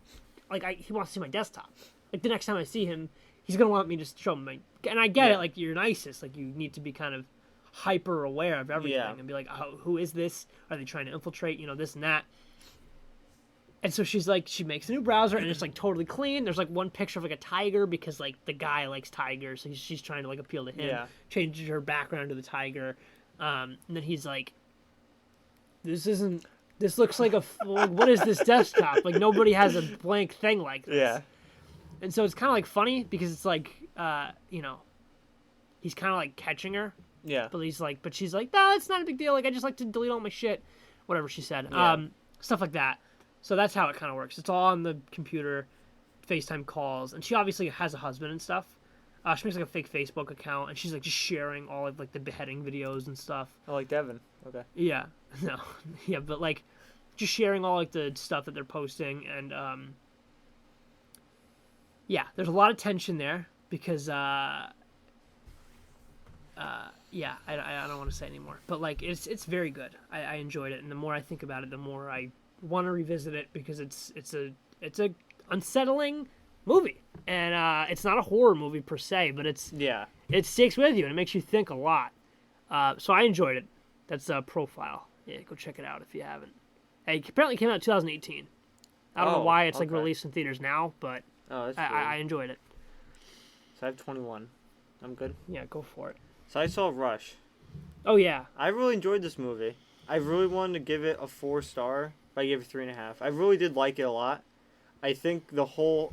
he wants to see my desktop. Like, the next time I see him, he's going to want me to show him and I get it, like, you're an ISIS, like, you need to be kind of hyper aware of everything and be like, oh, who is this? Are they trying to infiltrate, you know, this and that? And so she's like, she makes a new browser, and it's, like, totally clean. There's, like, one picture of, like, a tiger, because, like, the guy likes tigers, so she's trying to, like, appeal to him. Yeah. Changes her background to the tiger. And then he's like, this looks like like, what is this desktop? Like, nobody has a blank thing like this. Yeah. And so it's kind of, like, funny, because it's, like, you know, he's kind of, like, catching her. Yeah. But she's like, no, it's not a big deal. Like, I just like to delete all my shit. Whatever she said. Yeah. Stuff like that. So that's how it kind of works. It's all on the computer, FaceTime calls. And she obviously has a husband and stuff. She makes, like, a fake Facebook account, and she's, like, just sharing all of, like, the beheading videos and stuff. Oh, like Devin. Okay. Yeah. No. Yeah, but, like, just sharing all, like, the stuff that they're posting. And, yeah, there's a lot of tension there because, yeah, I don't want to say anymore. But, like, it's very good. I enjoyed it, and the more I think about it, the more I want to revisit it because it's a unsettling movie, and it's not a horror movie per se, but it sticks with you and it makes you think a lot. So I enjoyed it. That's Profile. Yeah, go check it out if you haven't. It apparently came out in 2018. I don't know why it's like released in theaters now, but I enjoyed it. So I have 21. I'm good. Yeah, go for it. So I saw Rush. Oh yeah. I really enjoyed this movie. I really wanted to give it a 4-star, but I gave it 3.5. I really did like it a lot. I think the whole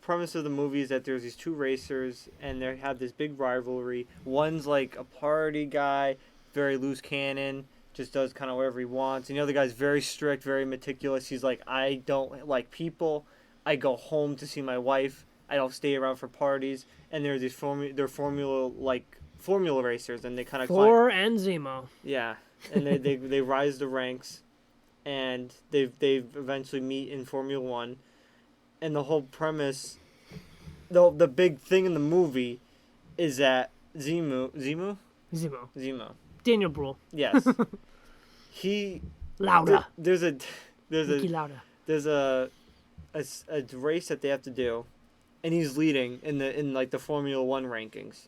premise of the movie is that there's these two racers and they have this big rivalry. One's like a party guy, very loose cannon, just does kind of whatever he wants. And the other guy's very strict, very meticulous. He's like, I don't like people. I go home to see my wife. I don't stay around for parties. And they're formula racers, and they kind of Thor and Zemo. Yeah, and they rise the ranks, and they eventually meet in Formula One, and the whole premise, the big thing in the movie, is that Zemo. Daniel Bruhl. Yes. He. Lauda. There's a Niki Lauda. there's a race that they have to do, and he's leading in the Formula One rankings,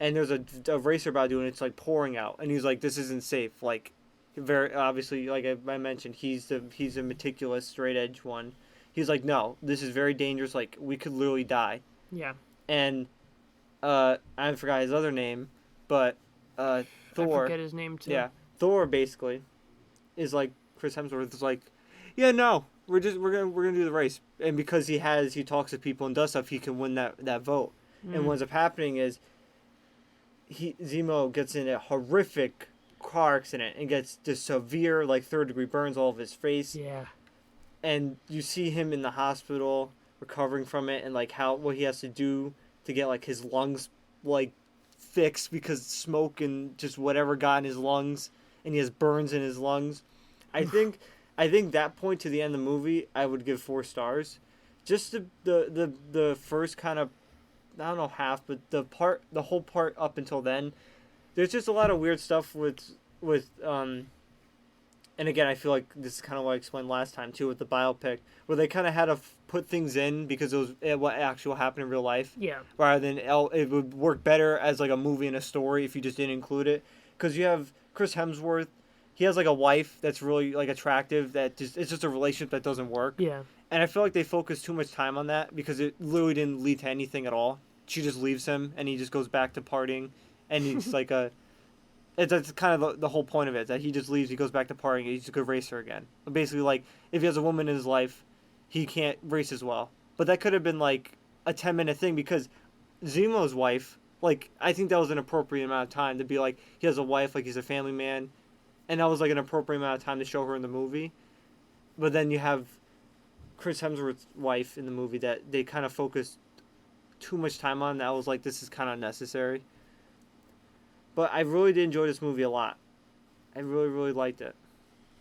and there's a racer about doing it. It's like pouring out, and he's like, this isn't safe. Like, very obviously, like I mentioned, he's a meticulous straight edge one. He's like, no, this is very dangerous. Like, we could literally die. Yeah. And I forgot his other name, but Thor. I forget his name too. Yeah, Thor basically is like Chris Hemsworth is like, yeah, no, we're gonna do the race, and because he talks to people and does stuff, he can win that vote. And what ends up happening is Zemo gets in a horrific car accident and gets just severe, like, 3rd-degree burns all of his face. Yeah. And you see him in the hospital recovering from it, and like what he has to do to get like his lungs like fixed because smoke and just whatever got in his lungs, and he has burns in his lungs. I think that point to the end of the movie, I would give 4 stars. Just the first kind of, I don't know, half, but the whole part up until then, there's just a lot of weird stuff with and again, I feel like this is kind of what I explained last time too with the biopic, where they kind of had to put things in because it was what actually happened in real life. Yeah. Rather than it would work better as like a movie and a story if you just didn't include it. Because you have Chris Hemsworth, he has like a wife that's really like attractive. It's just a relationship that doesn't work. Yeah. And I feel like they focused too much time on that because it literally didn't lead to anything at all. She just leaves him and he just goes back to partying, and he's like a. It's kind of the whole point of it, that he just leaves, he goes back to partying, he's a good racer again. But basically, like, if he has a woman in his life, he can't race as well. But that could have been, like, a 10-minute thing, because Zemo's wife, like, I think that was an appropriate amount of time to be like, he has a wife, like, he's a family man, and that was, like, an appropriate amount of time to show her in the movie. But then you have Chris Hemsworth's wife in the movie that they kind of focused too much time on, that was like, this is kind of unnecessary. But I really did enjoy this movie a lot. I really, really liked it.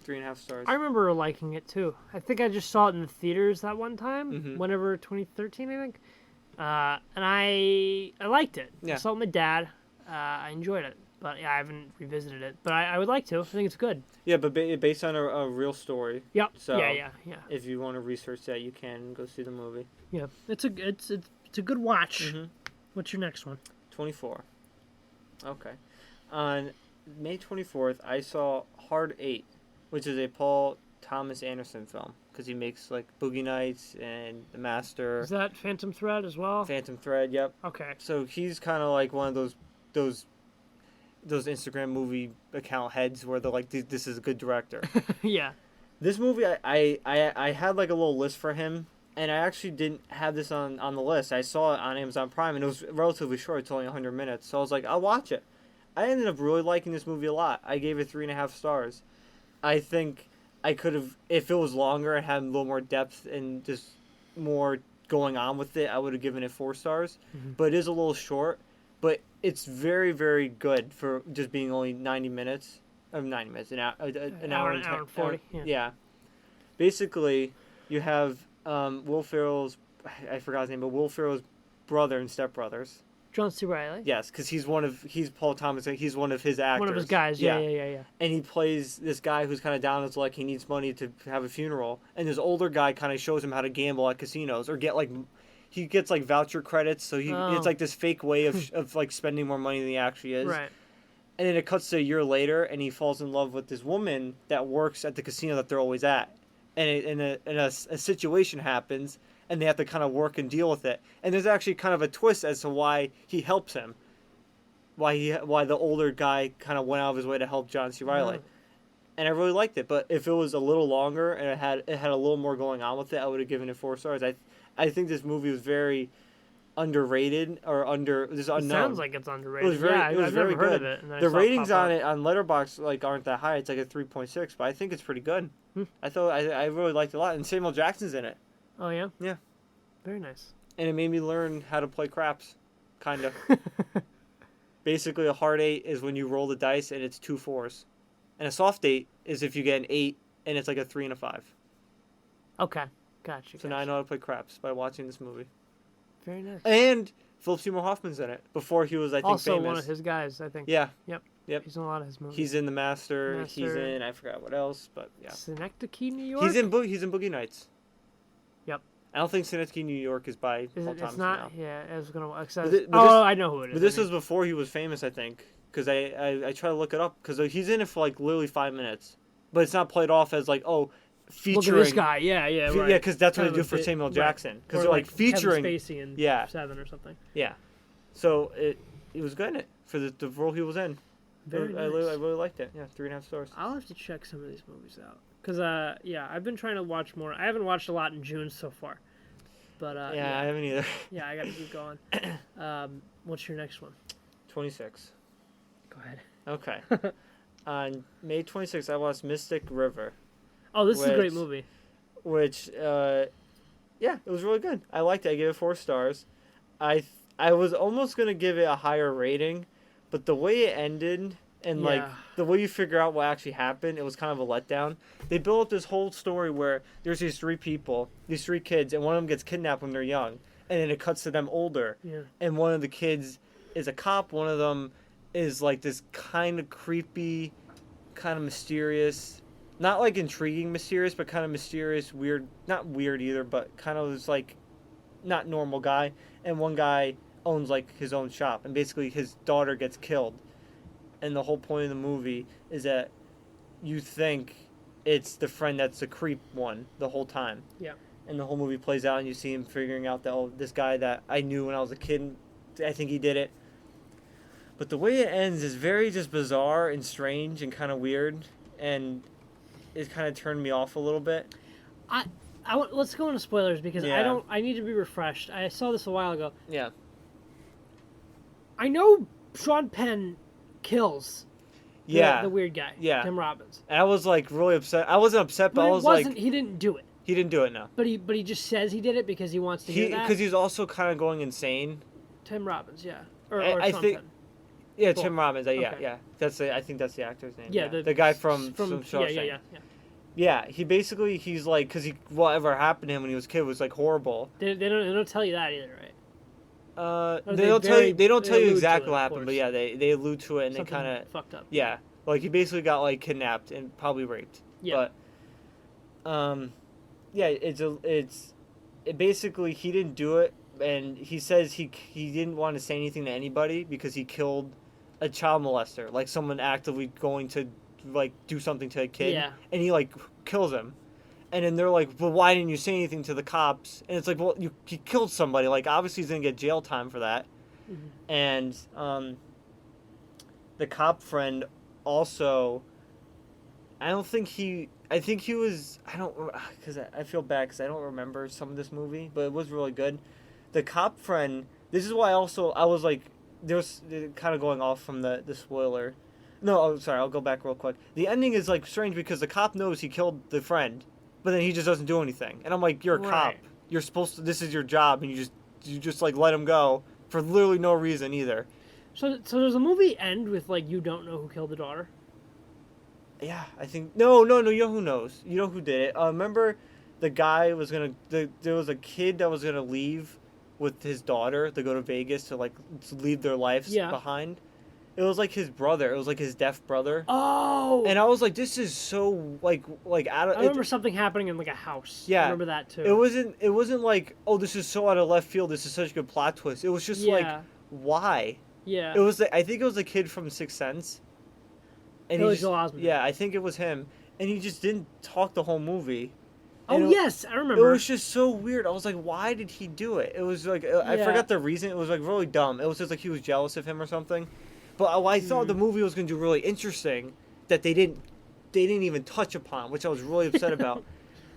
3.5 stars. I remember liking it too. I think I just saw it in the theaters that one time, whenever 2013, I think. And I liked it. Yeah. I saw it with my dad. I enjoyed it. But yeah, I haven't revisited it. But I would like to. I think it's good. Yeah, but based on a real story. Yep. So yeah. If you want to research that, you can go see the movie. Yeah, it's a good watch. Mm-hmm. What's your next one? 24. Okay. On May 24th, I saw Hard 8, which is a Paul Thomas Anderson film, because he makes like Boogie Nights and The Master. Is that Phantom Thread as well? Phantom Thread, yep. Okay. So he's kind of like one of those Instagram movie account heads where they're like, this is a good director. Yeah. This movie, I had like a little list for him, and I actually didn't have this on the list. I saw it on Amazon Prime, and it was relatively short. It's only 100 minutes. So I was like, I'll watch it. I ended up really liking this movie a lot. I gave it 3.5 stars. I think I could have, if it was longer and had a little more depth and just more going on with it, I would have given it 4 stars. Mm-hmm. But it is a little short. But it's very, very good for just being only 90 minutes. 90 minutes, an hour and 40. Yeah. Basically, you have Will Ferrell's, I forgot his name, but Will Ferrell's brother and stepbrothers. John C. Reilly? Yes, because he's Paul Thomas, he's one of his actors. One of his guys, yeah. And he plays this guy who's kind of down his luck. He needs money to have a funeral. And this older guy kind of shows him how to gamble at casinos or he gets like voucher credits. So it's like this fake way of like spending more money than he actually is. Right. And then it cuts to a year later, and he falls in love with this woman that works at the casino that they're always at. And a situation happens, and they have to kind of work and deal with it. And there's actually kind of a twist as to why he helps him. Why the older guy kind of went out of his way to help John C. Reilly. And I really liked it. But if it was a little longer and it had a little more going on with it, I would have given it 4 stars. I think this movie was very underrated or just unknown. It sounds like it's underrated. It was very never good. Heard of it, the ratings on it on Letterboxd like aren't that high. It's like a 3.6, but I think it's pretty good. I really liked it a lot, and Samuel Jackson's in it. Oh yeah. Yeah. Very nice. And it made me learn how to play craps, kind of. Basically, a hard 8 is when you roll the dice and it's 2 4s, And a soft 8 is if you get an 8 and it's like a 3 and a 5. Okay, gotcha. So now I know how to play craps by watching this movie. Very nice. And Philip Seymour Hoffman's in it. Before he was, I think, also famous. one of his guys, I think. Yeah. Yep. He's in a lot of his movies. He's in The Master. He's in, I forgot what else, but yeah. Synecdoche, New York? He's in Boogie Nights. Yep. I don't think Synecdoche, New York is by Paul Thomas It's not, now. yeah, I was going to... I know who it is. But this was before he was famous, I think. Because I try to look it up. Because he's in it for like literally 5 minutes. But it's not played off as like, oh, featuring... Look at this guy, right. Yeah, because that's what they do for Samuel Jackson. Because they're like featuring... Kevin Spacey in 7 or something. Yeah. So it was good in it for the role he was in. Very nice. I really liked it. Yeah, 3.5 stars. I'll have to check some of these movies out. Because, I've been trying to watch more. I haven't watched a lot in June so far. But, I haven't either. Yeah, I got to keep going. What's your next one? 26. Go ahead. Okay. On May 26th, I watched Mystic River. Oh, this is a great movie. Which, it was really good. I liked it. I gave it 4 stars. I was almost going to give it a higher rating, but the way it ended and like the way you figure out what actually happened, it was kind of a letdown. They built up this whole story where there's these 3 people, these 3 kids, and one of them gets kidnapped when they're young, and then it cuts to them older. Yeah. And one of the kids is a cop. One of them is like this kind of creepy, kind of mysterious, not like intriguing mysterious, but kind of mysterious, weird, not weird either, but kind of this like not normal guy. And one guy owns like his own shop, and basically his daughter gets killed. And the whole point of the movie is that you think it's the friend that's the creep one the whole time. Yeah. And the whole movie plays out, and you see him figuring out that, oh, this guy that I knew when I was a kid, I think he did it. But the way it ends is very just bizarre and strange and kind of weird, and it kind of turned me off a little bit. Let's go into spoilers because I need to be refreshed. I saw this a while ago. Yeah. I know Sean Penn kills the weird guy, Tim Robbins. And I was like really upset. I wasn't upset, but I was like... He didn't do it. He didn't do it, no. But he just says he did it because he wants to hear that? Because he's also kind of going insane. Tim Robbins, yeah. Or I Sean think... Penn. Yeah, Tim Robbins, yeah. I think that's the actor's name. Yeah, the guy from Shawshank. Yeah, he's like, because whatever happened to him when he was a kid was like horrible. They don't tell you that either, right? They don't tell you exactly what happened, but yeah, they allude to it and something they kind of fucked up. Yeah, like he basically got like kidnapped and probably raped. Yeah. But it's basically he didn't do it, and he says he didn't want to say anything to anybody because he killed a child molester, like someone actively going to like do something to a kid, and he like kills him. And then they're like, well, why didn't you say anything to the cops? And it's like, well, you killed somebody. Like, obviously he's going to get jail time for that. Mm-hmm. And the cop friend also, I think he was, because I feel bad because I don't remember some of this movie, but it was really good. The cop friend, this is why I was like, there's kind of going off from the spoiler. No, sorry, I'll go back real quick. The ending is like strange because the cop knows he killed the friend, but then he just doesn't do anything. And I'm like, you're a cop. You're supposed to, this is your job, and you just like let him go for literally no reason either. So does the movie end with like you don't know who killed the daughter? Yeah, I think no. You know who knows? You know who did it? Remember, the guy was gonna. There was a kid that was gonna leave with his daughter to go to Vegas to leave their lives behind. It was like his brother. It was like his deaf brother. Oh. And I was like, this is so like out of. I remember something happening in like a house. Yeah. I remember that too. It wasn't like, oh, this is so out of left field. This is such a good plot twist. It was just like, why? Yeah. It was. I think it was the kid from Sixth Sense. And Billy Joel Osment. Yeah, I think it was him, and he just didn't talk the whole movie. Oh, yes, I remember. It was just so weird. I was like, why did he do it? It was like I forgot the reason. It was like really dumb. It was just like he was jealous of him or something. But I thought the movie was going to do really interesting that they didn't even touch upon, which I was really upset about,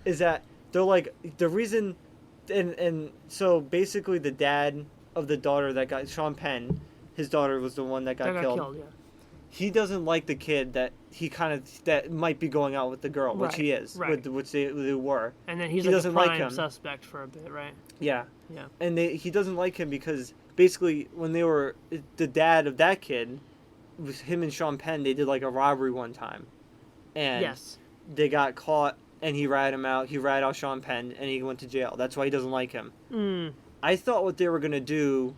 is that they're like the reason, and so basically the dad of the daughter that got Sean Penn, his daughter was the one that got killed. He doesn't like the kid that that might be going out with the girl, which he is, which they were. And then he doesn't like him. Suspect for a bit, right? Yeah. Yeah. And he doesn't like him because basically when they were the dad of that kid, was him and Sean Penn. They did like a robbery one time, and yes, they got caught, and he ratted him out. He ratted out Sean Penn, and he went to jail. That's why he doesn't like him. I thought what they were gonna do,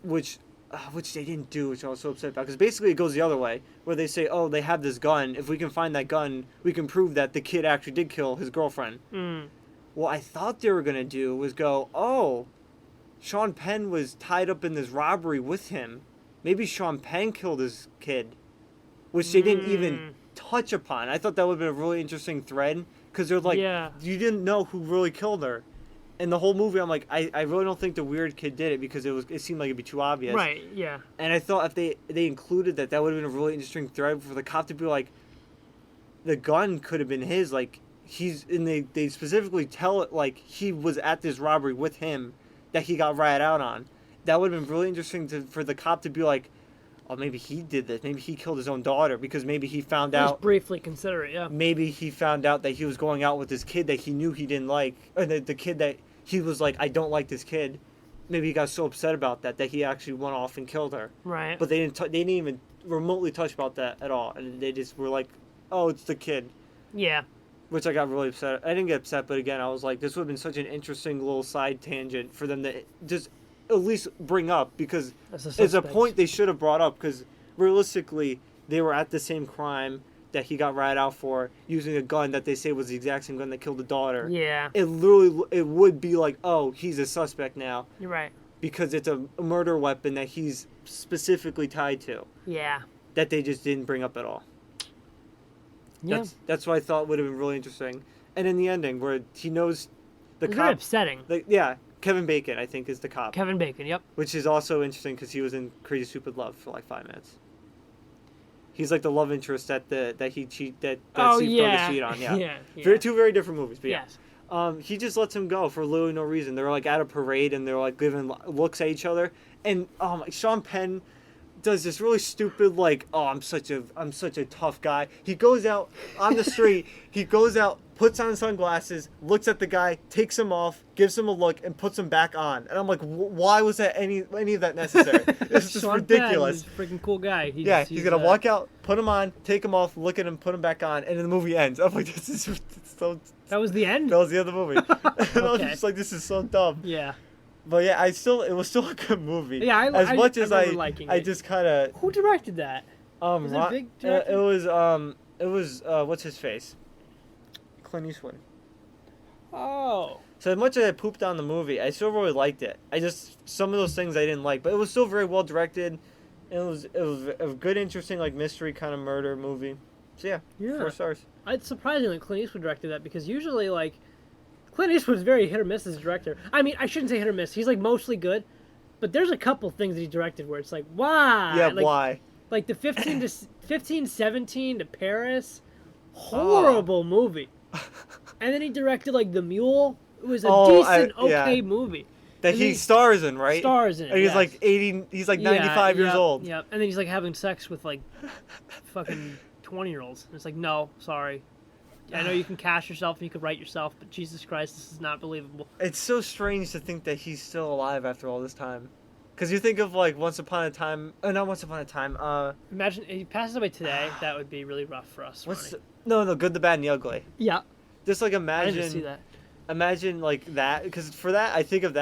which they didn't do, which I was so upset about, because basically it goes the other way, where they say, oh, they have this gun. If we can find that gun, we can prove that the kid actually did kill his girlfriend. What I thought they were gonna do was go, oh, Sean Penn was tied up in this robbery with him. Maybe Sean Penn killed his kid, which they didn't even touch upon. I thought that would have been a really interesting thread, because they're like, you didn't know who really killed her. And the whole movie, I'm like, I really don't think the weird kid did it, because it seemed like it'd be too obvious. Right, yeah. And I thought if they included that would have been a really interesting thread for the cop to be like, the gun could have been his, like, they specifically tell it, like, he was at this robbery with him that he got ratted out on. That would have been really interesting for the cop to be like, oh, maybe he did this. Maybe he killed his own daughter, because maybe he found out. Just briefly consider it, yeah. Maybe he found out that he was going out with this kid that he knew he didn't like, or the kid that he was like, I don't like this kid. Maybe he got so upset about that he actually went off and killed her. Right. But they didn't even remotely touch about that at all, and they just were like, oh, it's the kid. Yeah. Which I got really upset. I didn't get upset, but again, I was like, this would have been such an interesting little side tangent for them to just at least bring up, because it's a point they should have brought up, because realistically, they were at the same crime that he got ratted out for, using a gun that they say was the exact same gun that killed the daughter. Yeah. It would be like, oh, he's a suspect now. You're right. Because it's a murder weapon that he's specifically tied to. Yeah. That they just didn't bring up at all. Yeah. That's what I thought would have been really interesting. And in the ending, where he knows the cop. Very upsetting. Kevin Bacon, I think, is the cop. Kevin Bacon, yep. Which is also interesting, because he was in Crazy Stupid Love for like 5 minutes. He's like the love interest that Steve cheat on. Yeah. Two very different movies, but yes. He just lets him go for literally no reason. They're like at a parade, and they're like giving looks at each other, and Sean Penn does this really stupid, like, oh, I'm such a tough guy. He goes out on the street, puts on sunglasses, looks at the guy, takes them off, gives him a look, and puts them back on. And I'm like, why was that any of that necessary? It's just ridiculous. He's a freaking cool guy. He's gonna walk out, put them on, take them off, look at him, put them back on, and then the movie ends. I'm like, this is so. That was the end? That was the end of the movie. And I was just like, this is so dumb. Yeah. But yeah, it was still a good movie. Yeah, I I just kind of. Who directed that? Was it a big director? It was what's his face? Clint Eastwood. Oh. So as much as I pooped on the movie, I still really liked it. Some of those things I didn't like, but it was still very well directed. It was a good, interesting, like, mystery kind of murder movie. So yeah. 4 stars. It's surprising that Clint Eastwood directed that, because usually, like, Clint Eastwood's very hit or miss as a director. I mean, I shouldn't say hit or miss. He's, like, mostly good. But there's a couple things that he directed where it's like, why? Yeah, like, why? Like the 15-17 to Paris. Horrible movie. And then he directed, like, The Mule. It was a decent, movie. That he stars in, right? Stars in it, and he's like 80, he's like 95 years old. Yeah, and then he's, like, having sex with, like, fucking 20-year-olds. And it's like, no, sorry. I know you can cast yourself and you can write yourself, but Jesus Christ, this is not believable. It's so strange to think that he's still alive after all this time. Because you think of, like, Once Upon a Time... not Once Upon a Time. Imagine if he passes away today, that would be really rough for us. No, Good, the Bad, and the Ugly. Yeah. Just, like, imagine... I didn't see that. Imagine, like, that. Because for that, I think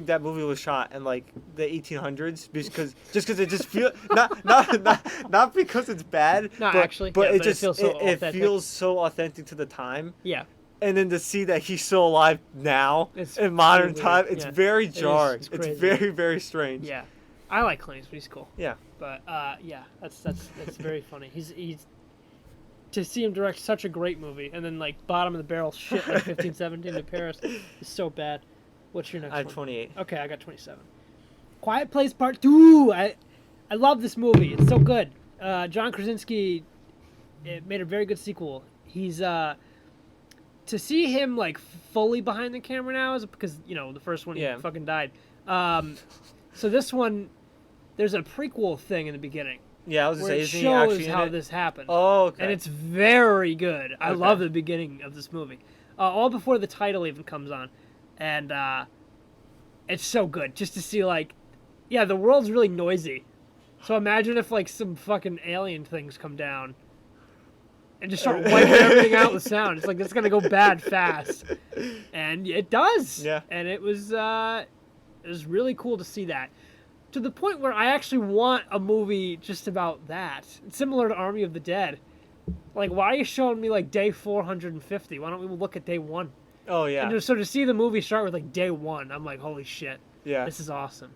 that movie was shot in, like, the 1800s. Because it just feels... not because it's bad. No, actually. But it feels so authentic to the time. Yeah. And then to see that he's still alive now, in modern time, it's very jarring. It's very, very strange. Yeah. I like Clint Eastwood. He's cool. Yeah. But, yeah, that's very funny. He's to see him direct such a great movie, and then, like, bottom of the barrel shit like 15-17 to Paris is so bad. What's your next one? I have 28. Okay, I got 27. Quiet Place Part 2! I love this movie. It's so good. John Krasinski made a very good sequel. He's, to see him, like, fully behind the camera now is because, the first one he fucking died. So this one, there's a prequel thing in the beginning. Yeah, I was going to say, it shows how this happened. Oh, okay. And it's very good. I love the beginning of this movie. All before the title even comes on. And it's so good. Just to see, like, the world's really noisy. So imagine if, like, some fucking alien things come down. and just start wiping everything out with sound. It's like it's gonna go bad fast, and it does. Yeah. And it was really cool to see that, to the point where I actually want a movie just about that. It's similar to Army of the Dead. Like, why are you showing me like day 450? Why don't we look at day 1? Oh yeah. And so to see the movie start with like day 1, I'm like, holy shit, yeah, this is awesome.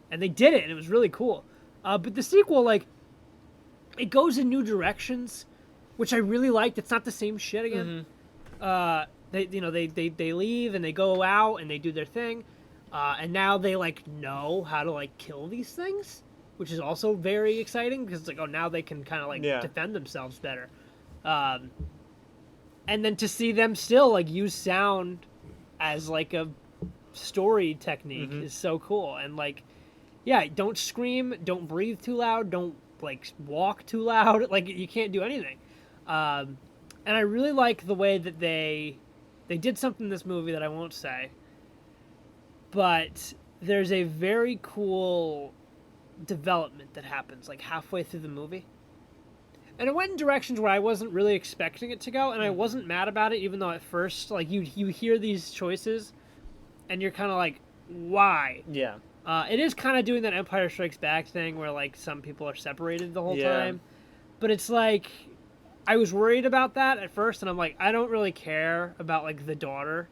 And they did it, and it was really cool. But the sequel, like, it goes in new directions, which I really liked. It's not the same shit again. They leave and they go out and they do their thing, and now they like know how to like kill these things, which is also very exciting because it's like, oh, now they can kind of like defend themselves better. And then to see them still like use sound as like a story technique is so cool. And like, yeah, don't scream, don't breathe too loud, don't like walk too loud. Like, you can't do anything. And I really like the way that they did something in this movie that I won't say, but there's a very cool development that happens like halfway through the movie. And it went in directions where I wasn't really expecting it to go, and I wasn't mad about it, even though at first, like, you hear these choices, and you're kind of like, why? Yeah. It is kind of doing that Empire Strikes Back thing where, like, some people are separated the whole time. But it's like, I was worried about that at first, and I'm like, I don't really care about, like, the daughter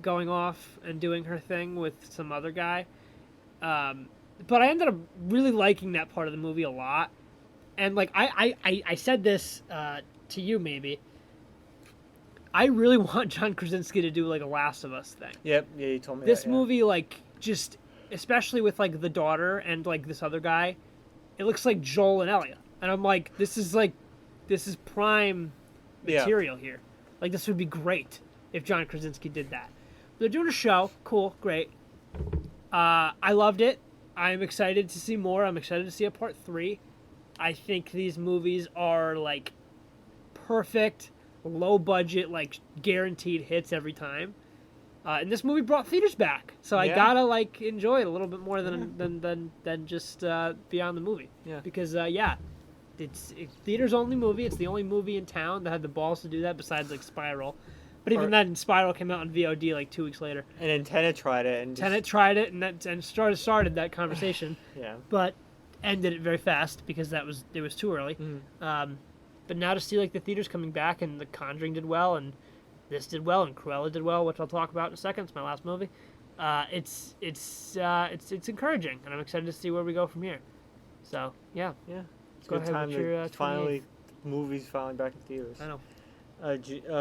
going off and doing her thing with some other guy. But I ended up really liking that part of the movie a lot. And, like, I said this to you, maybe. I really want John Krasinski to do, like, a Last of Us thing. Yep, yeah, you told me this that, movie, like, just, especially with, like, the daughter and, like, this other guy, it looks like Joel and Ellie. And I'm like, this is prime material here. Like, this would be great if John Krasinski did that. They're doing a show. Cool, great. I loved it. I'm excited to see more. I'm excited to see a part 3. I think these movies are, like, perfect, low budget, like, guaranteed hits every time. And this movie brought theaters back, so I gotta, like, enjoy it a little bit more than just beyond the movie. Yeah. Because it's theaters only movie. It's the only movie in town that had the balls to do that, besides like Spiral. But even then, Spiral came out on VOD like 2 weeks later. And then Tenet tried it, and started that conversation. Yeah. But ended it very fast because it was too early. But now to see like the theaters coming back, and The Conjuring did well, and this did well, and Cruella did well, which I'll talk about in a second. It's my last movie. It's encouraging, and I'm excited to see where we go from here. So yeah. It's a good time to movies finally back in theaters. I know.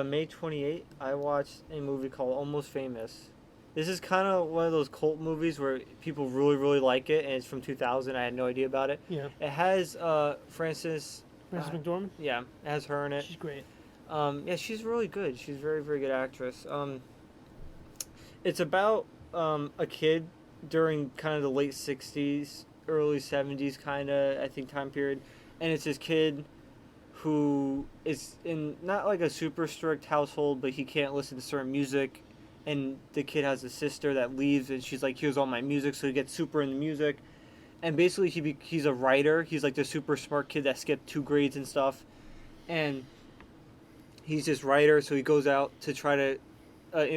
May 28th, I watched a movie called Almost Famous. This is kind of one of those cult movies where people really, really like it, and it's from 2000. I had no idea about it. Yeah. It has Frances McDormand? Yeah, it has her in it. She's great. Yeah, she's really good. She's a very, very good actress. It's about a kid during kind of the late 60s, early 70s kind of, I think, time period. And it's this kid who is in not like a super strict household, but he can't listen to certain music. And the kid has a sister that leaves, and she's like, here's all my music, so he gets super into music. And basically he's a writer. He's like the super smart kid that skipped 2 grades and stuff. And he's this writer, so he goes out to try to write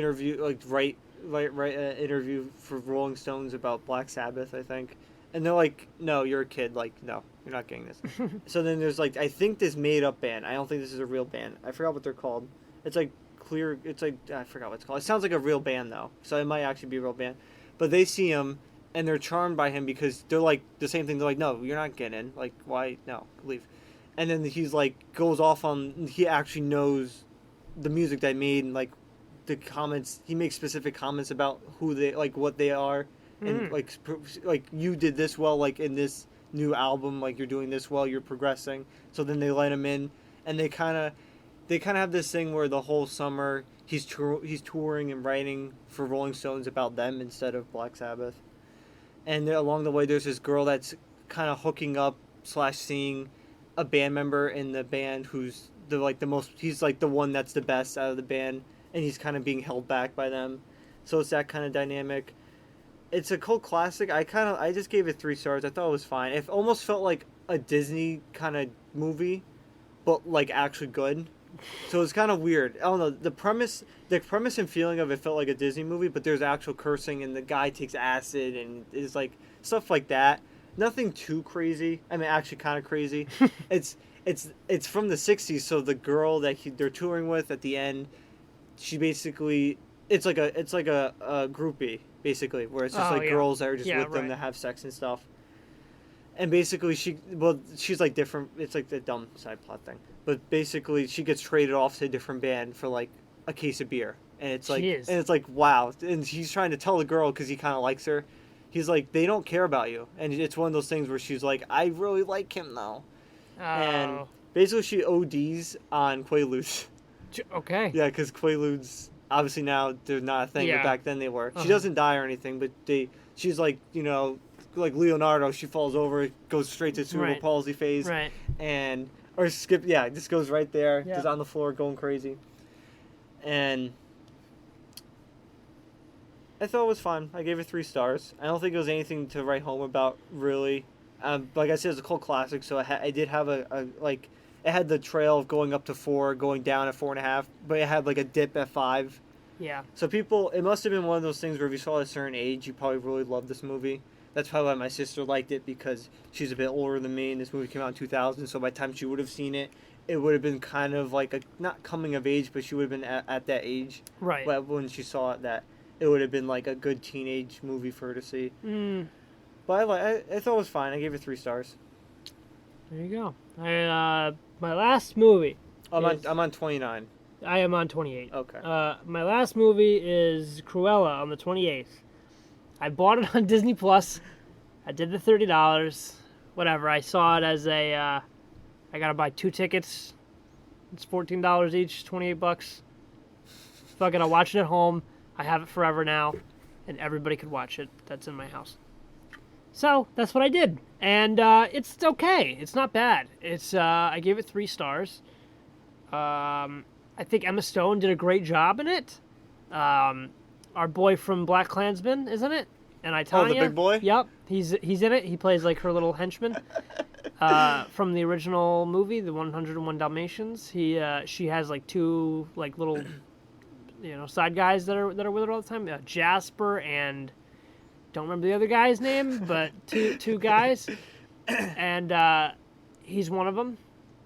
an interview for Rolling Stones about Black Sabbath, I think. And they're like, no, you're a kid. Like, no, you're not getting this. So then there's, like, I think this made-up band. I don't think this is a real band. I forgot what they're called. It's, like, I forgot what it's called. It sounds like a real band, though. So it might actually be a real band. But they see him, and they're charmed by him because they're, like, the same thing. They're like, no, you're not getting in. Like, why? No, leave. And then he's, like, goes off on, he actually knows the music they made, and, like, the comments, he makes specific comments about who they, like, what they are. And like you did this well, like in this new album, like you're doing this well, you're progressing. So then they let him in, and they kind of have this thing where the whole summer he's touring and writing for Rolling Stones about them instead of Black Sabbath. And along the way, there's this girl that's kind of hooking up / seeing a band member in the band who's he's like the one that's the best out of the band, and he's kind of being held back by them. So it's that kind of dynamic. It's a cult classic. I just gave it 3 stars. I thought it was fine. It almost felt like a Disney kind of movie but like actually good. So it's kind of weird. I don't know. The premise and feeling of it felt like a Disney movie, but there's actual cursing, and the guy takes acid, and is like stuff like that. Nothing too crazy. I mean, actually, kind of crazy. it's it's from the '60s, so the girl that they're touring with at the end, she basically it's like a groupie basically, where it's just girls that are just with them to have sex and stuff. And basically, she's like different. It's like the dumb side plot thing. But basically, she gets traded off to a different band for like a case of beer, and it's like wow. And he's trying to tell the girl because he kind of likes her. He's like, they don't care about you, and it's one of those things where she's like, I really like him though. Oh. And basically, she ODs on Quaaludes. Okay. Yeah, because Quaaludes obviously now they're not a thing, but back then they were. She doesn't die or anything, but she's like like Leonardo, she falls over, goes straight to cerebral palsy phase, just goes right there, just on the floor, going crazy. And I thought it was fun. I gave it 3 stars. I don't think it was anything to write home about, really. Like I said, it's a cult classic, so I did have a it had the trail of going up to 4, going down at 4.5, but it had like a dip at 5. Yeah. So it must have been one of those things where if you saw it at a certain age, you probably really loved this movie. That's probably why my sister liked it, because she's a bit older than me, and this movie came out in 2000, so by the time she would have seen it, it would have been kind of like not coming of age, but she would have been at that age. Right. But when she saw it, that it would have been like a good teenage movie for her to see. Mm. But I thought it was fine. I gave it 3 stars. There you go. My last movie. I'm on 29. I am on 28. Okay. My last movie is Cruella on the 28th. I bought it on Disney Plus. I did the $30. Whatever. I saw it as I gotta buy 2 tickets. It's $14 each, $28. Fucking, I'll watch it at home. I have it forever now, and everybody could watch it. That's in my house. So that's what I did, and it's okay. It's not bad. I gave it 3 stars. I think Emma Stone did a great job in it. Our boy from BlacKkKlansman, isn't it? And Tanya. Oh, the big boy? Yep, he's in it. He plays like her little henchman from the original movie, the 101 Dalmatians. She has like 2 like little side guys that are with her all the time. Jasper and don't remember the other guy's name, but two guys, and he's one of them,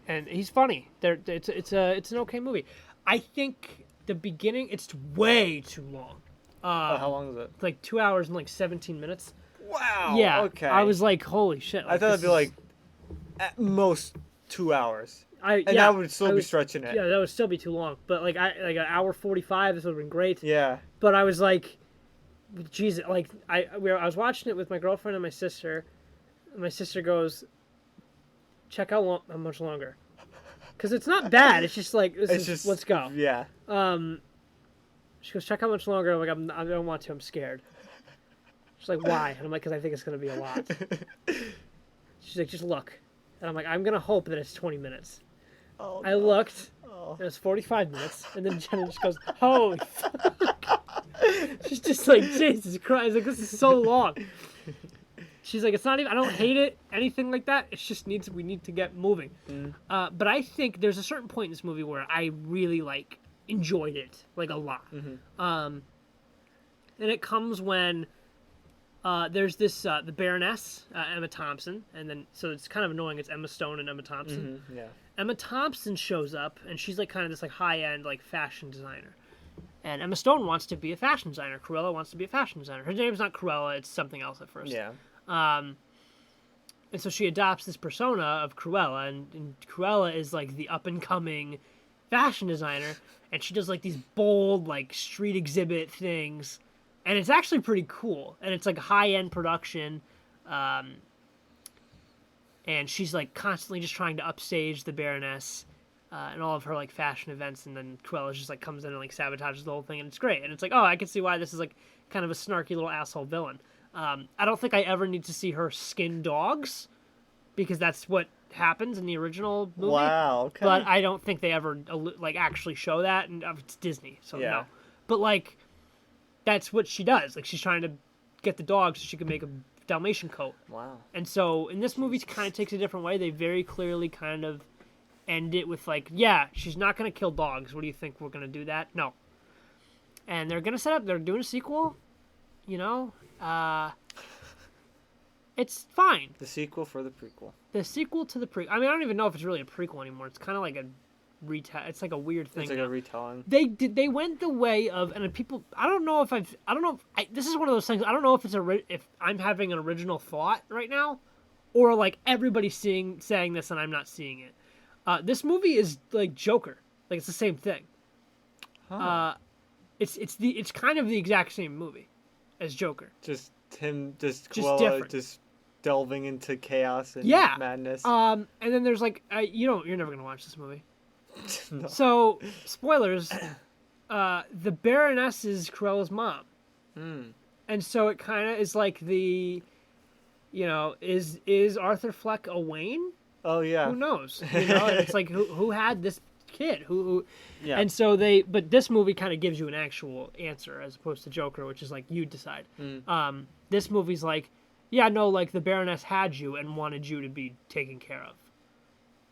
and he's funny. It's an okay movie. I think the beginning it's way too long. How long is it? Like 2 hours and like 17 minutes. Wow. Yeah. Okay. I was like, holy shit. Like, I thought it'd be like at most 2 hours. I would still be stretching it. Yeah, that would still be too long. But like an hour 45, this would have been great. Yeah. But I was like, Jesus, like I was watching it with my girlfriend and my sister. And my sister goes, check out how much longer. Because it's not bad. It's just like let's go. Yeah. She goes, check how much longer. I'm like, I don't want to. I'm scared. She's like, why? And I'm like, because I think it's gonna be a lot. She's like, just look. And I'm like, I'm gonna hope that it's 20 minutes. Oh, I looked. And it was 45 minutes. And then Jenna just goes, holy fuck. She's just like, Jesus Christ. Like, this is so long. She's like, it's not even, I don't hate it, anything like that. It's just we need to get moving. But I think there's a certain point in this movie where I really, like, enjoyed it, like, a lot. Mm-hmm. And it comes when there's this, the Baroness, Emma Thompson, and then, so it's kind of annoying, it's Emma Stone and Emma Thompson. Mm-hmm. Yeah. Emma Thompson shows up, and she's, like, kind of this, like, high-end, like, fashion designer. And Emma Stone wants to be a fashion designer. Cruella wants to be a fashion designer. Her name's not Cruella, it's something else at first. Yeah. And so she adopts this persona of Cruella, and Cruella is, like, the up-and-coming fashion designer, and she does, like, these bold, like, street exhibit things, and it's actually pretty cool, and it's, like, high-end production, and she's, like, constantly just trying to upstage the Baroness, and all of her, like, fashion events, and then Cruella just, like, comes in and, like, sabotages the whole thing, and it's great, and it's like, oh, I can see why this is, like, kind of a snarky little asshole villain. I don't think I ever need to see her skin dogs, because that's what happens in the original movie. Wow, okay. But I don't think they ever, like, actually show that, and it's Disney, so no. But, like, that's what she does. Like, she's trying to get the dog so she can make a Dalmatian coat. Wow. And so, in this movie, it kind of takes a different way. They very clearly kind of end it with like, yeah, she's not gonna kill dogs. What do you think? We're gonna do that? No. And they're gonna set up. They're doing a sequel. You know, it's fine. The sequel for the prequel. The sequel to the prequel. I mean, I don't even know if it's really a prequel anymore. It's kind of like a it's like a weird thing. It's like a retelling. They went the way of, and people. I don't know if this is one of those things. I don't know if if I'm having an original thought right now, or like everybody's saying this and I'm not seeing it. This movie is like Joker. Like it's the same thing. Huh. It's kind of the exact same movie as Joker. Just Cruella, different. just delving into chaos and madness. And then there's like you're never gonna watch this movie. No. So, spoilers, the Baroness is Cruella's mom. And so it kind of is like is Arthur Fleck a Wayne? Oh, yeah. Who knows? And it's like, who had this kid? Who Yeah. And so but this movie kind of gives you an actual answer as opposed to Joker, which is like, you decide. This movie's like, yeah, no, like the Baroness had you and wanted you to be taken care of.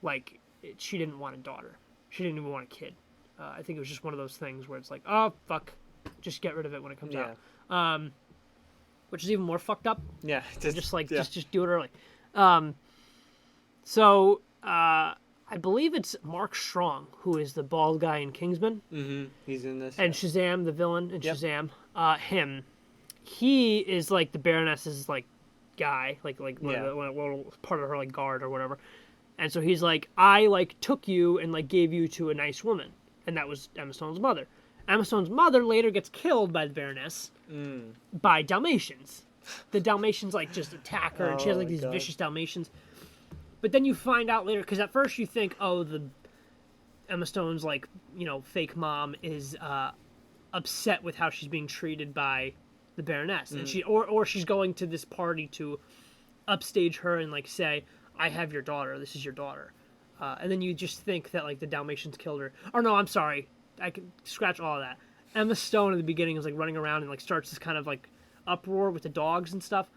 Like, she didn't want a daughter. She didn't even want a kid. I think it was just one of those things where it's like, oh, fuck, just get rid of it when it comes out. Which is even more fucked up. Yeah. Just do it early. So, I believe it's Mark Strong, who is the bald guy in Kingsman. Mm-hmm. He's in this. And Shazam, the villain in Shazam. Him. He is like the Baroness's like guy, like one part of her like guard or whatever. And so he's like, I like took you and like gave you to a nice woman, and that was Emma Stone's mother. Emma Stone's mother later gets killed by the Baroness by Dalmatians. The Dalmatians like just attack her, and she has like these vicious Dalmatians. But then you find out later, because at first you think, oh, the Emma Stone's like fake mom is upset with how she's being treated by the Baroness, and she's going to this party to upstage her and like say, I have your daughter. This is your daughter. And then you just think that, like, the Dalmatians killed her. Or, no, I'm sorry. I can scratch all of that. Emma Stone in the beginning is, like, running around and, like, starts this kind of, like, uproar with the dogs and stuff.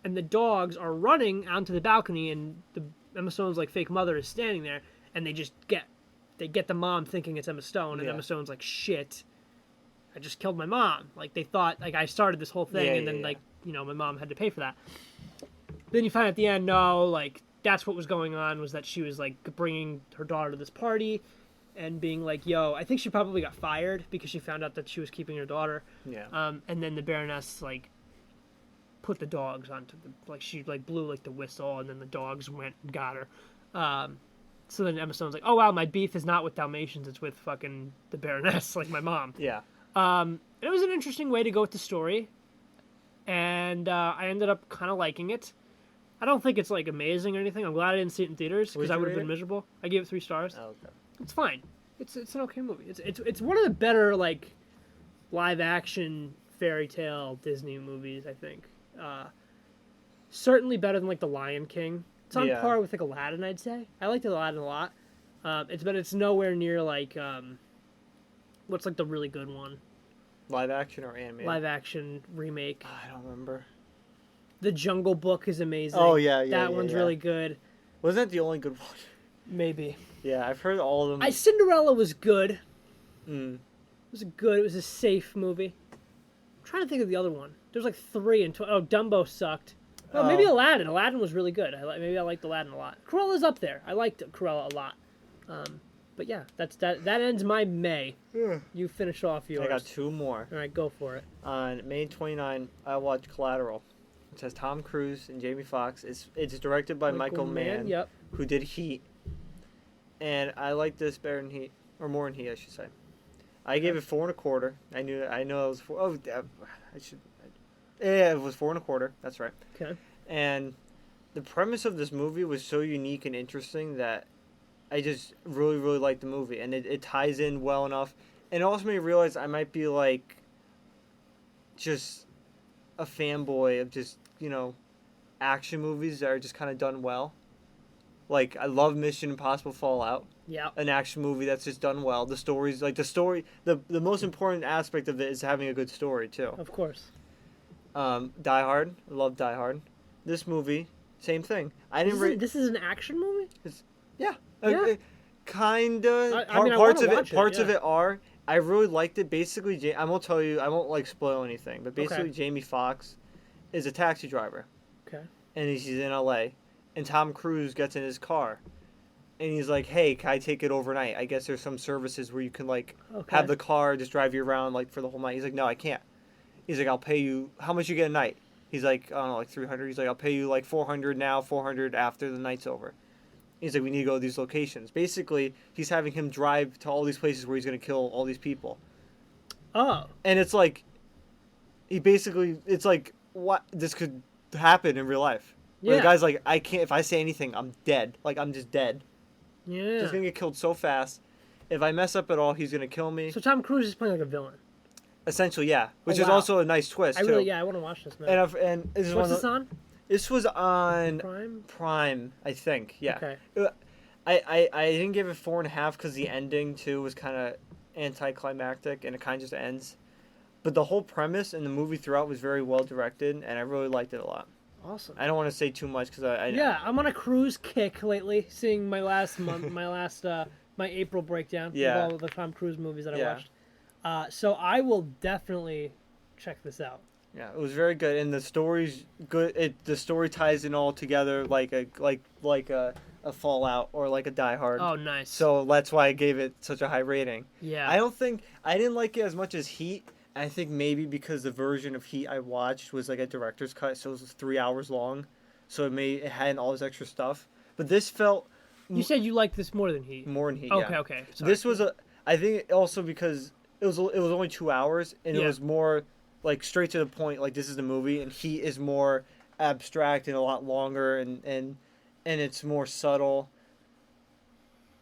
And the dogs are running onto the balcony, and Emma Stone's, like, fake mother is standing there. And they just get the mom thinking it's Emma Stone. And Emma Stone's like, shit, I just killed my mom. Like, they thought, like, I started this whole thing, and then, like, my mom had to pay for that. Then you find at the end, no, like, that's what was going on, was that she was, like, bringing her daughter to this party and being like, yo, I think she probably got fired because she found out that she was keeping her daughter. Yeah. And then the Baroness, like, put the dogs onto she, like, blew, like, the whistle, and then the dogs went and got her. So then Emma Stone's like, oh, wow, my beef is not with Dalmatians, it's with fucking the Baroness, like my mom. Yeah. It was an interesting way to go with the story, and I ended up kind of liking it. I don't think it's, like, amazing or anything. I'm glad I didn't see it in theaters, because I would have been miserable. I gave it 3 stars. Oh, okay. It's fine. It's an okay movie. It's one of the better, like, live-action fairy tale Disney movies, I think. Certainly better than, like, The Lion King. It's on par with, like, Aladdin, I'd say. I liked Aladdin a lot. It's nowhere near, like, what's, like, the really good one? Live action or animated? Live action remake. I don't remember. The Jungle Book is amazing. Oh, yeah. That one's really good. Wasn't that the only good one? Maybe. Yeah, I've heard all of them. Cinderella was good. Mm. It was a safe movie. I'm trying to think of the other one. There's like 3 and Dumbo sucked. Oh, maybe Aladdin. Aladdin was really good. Maybe I liked Aladdin a lot. Cruella's up there. I liked Cruella a lot. But yeah, that ends my May. You finish off yours. I got 2 more. All right, go for it. On May 29, I watched Collateral, which has Tom Cruise and Jamie Foxx. It's directed by Michael Mann, who did Heat. And I like this better than Heat, or more than Heat, I should say. I gave it 4 1/4. I know it was 4. Oh, I should. Yeah, it was 4 1/4. That's right. Okay. And the premise of this movie was so unique and interesting that I just really, really liked the movie, and it ties in well enough. And it also made me realize I might be like just a fanboy of just action movies that are just kind of done well. Like, I love Mission Impossible Fallout. Yeah. An action movie that's just done well. The story's like the most important aspect of it is having a good story too. Of course. Die Hard. I love Die Hard. This movie, same thing. This is an action movie? Yeah. Yeah. Kinda. I mean, I Parts wanna of it. watch it, Parts of yeah. it are. I really liked it. Basically, I won't tell you. I won't like spoil anything. But basically, Okay. Jamie Foxx is a taxi driver, Okay. and he's in L.A. And Tom Cruise gets in his car, and he's like, "Hey, can I take it overnight? I guess there's some services where you can like Okay. have the car just drive you around like for the whole night." He's like, "No, I can't." He's like, "I'll pay you. How much you get a night?" He's like, "I don't know, like 300." He's like, "I'll pay you like 400 now, 400 after the night's over." He's like, "We need to go to these locations." Basically, he's having him drive to all these places where he's going to kill all these people. Oh. And it's like, it's like, what? This could happen in real life. Where Yeah. the guy's like, I can't, if I say anything, I'm dead. Like, I'm just dead. Yeah. Just going to get killed so fast. If I mess up at all, he's going to kill me. So Tom Cruise is playing like a villain. Essentially, yeah. Which Oh, is wow. also a nice twist, too. I want to watch this now. And this is What's one of this on? This was on Prime? Prime, I think. Yeah. Okay. I didn't give it 4.5 because the ending too was kind of anticlimactic and it kind of just ends. But the whole premise and the movie throughout was very well directed and I really liked it a lot. Awesome. I don't want to say too much because Yeah, I'm on a cruise kick lately. Seeing my last month, my April breakdown Yeah. of all of the Tom Cruise movies that I Yeah. watched. So I will definitely check this out. Yeah, it was very good and the story's good. The story ties in all together like a Fallout or like a Die Hard. Oh, nice. So that's why I gave it such a high rating. Yeah. I didn't like it as much as Heat. I think maybe because the version of Heat I watched was like a director's cut, so it was 3 hours long, so it had all this extra stuff. But this felt You said you liked this more than Heat. more than Heat. Okay, Yeah. okay. Sorry. This was I think also because it was only 2 hours and it Yeah. was more like straight to the point. Like this is the movie, and Heat is more abstract and a lot longer and it's more subtle.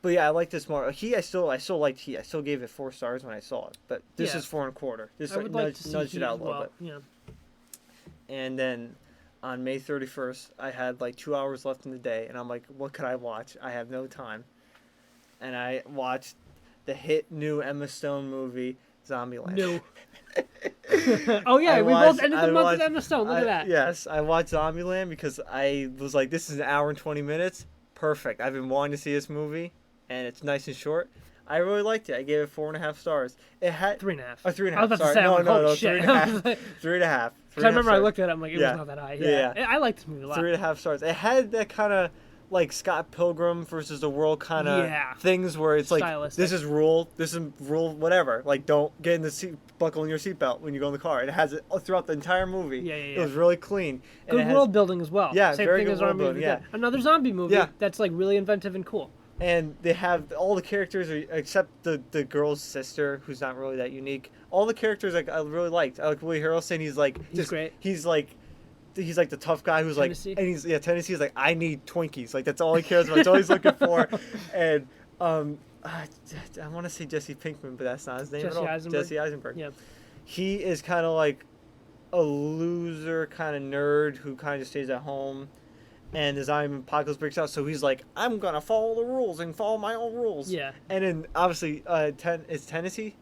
But yeah, I like this more. Heat, I still liked Heat. I still gave it 4 stars when I saw it. But this Yeah. is 4.25. This I would like to see nudged Heat it out as a little well. bit. Yeah. And then on May 31st, I had like 2 hours left in the day, and I'm like, what could I watch? I have no time. And I watched the hit new Emma Stone movie, Zombieland. No. Oh yeah, we both ended the month with Emma Stone. Look at that. Yes, I watched Zombieland because I was like, this is an hour and 20 minutes. Perfect. I've been wanting to see this movie, and it's nice and short. I really liked it. I gave it 4.5 stars. It had 3.5. Oh, 3.5. I was about Sorry. to say, I'm like, holy no, shit. 3.5. 3.5. Because I remember I looked at it, I'm like, it was not that high. Yeah. I like this movie a lot. 3.5 stars. It had that kind of like Scott Pilgrim versus the World kind of things where it's like, Stylistic. this is rule, whatever. Like, don't get in the seat, buckle in your seatbelt when you go in the car. And it has it throughout the entire movie. Yeah. It was really clean. Good and world building as well. Yeah, Same very thing good as our world movie. building, yeah. Another zombie movie Yeah. that's like really inventive and cool. And they have all the characters except the girl's sister, who's not really that unique. All the characters I really liked. I like Woody Harrelson. He's great. He's like the tough guy who's Tennessee. like, and Tennessee's like, I need Twinkies. Like that's all he cares about. That's all he's looking for. And I want to say Jesse Pinkman, but that's not his name at all. Jesse Eisenberg. Yeah. He is kind of like a loser, kind of nerd who kind of just stays at home. And the zombie apocalypse breaks out, so he's like, I'm gonna follow the rules and follow my own rules. Yeah. And then obviously, it's Tennessee.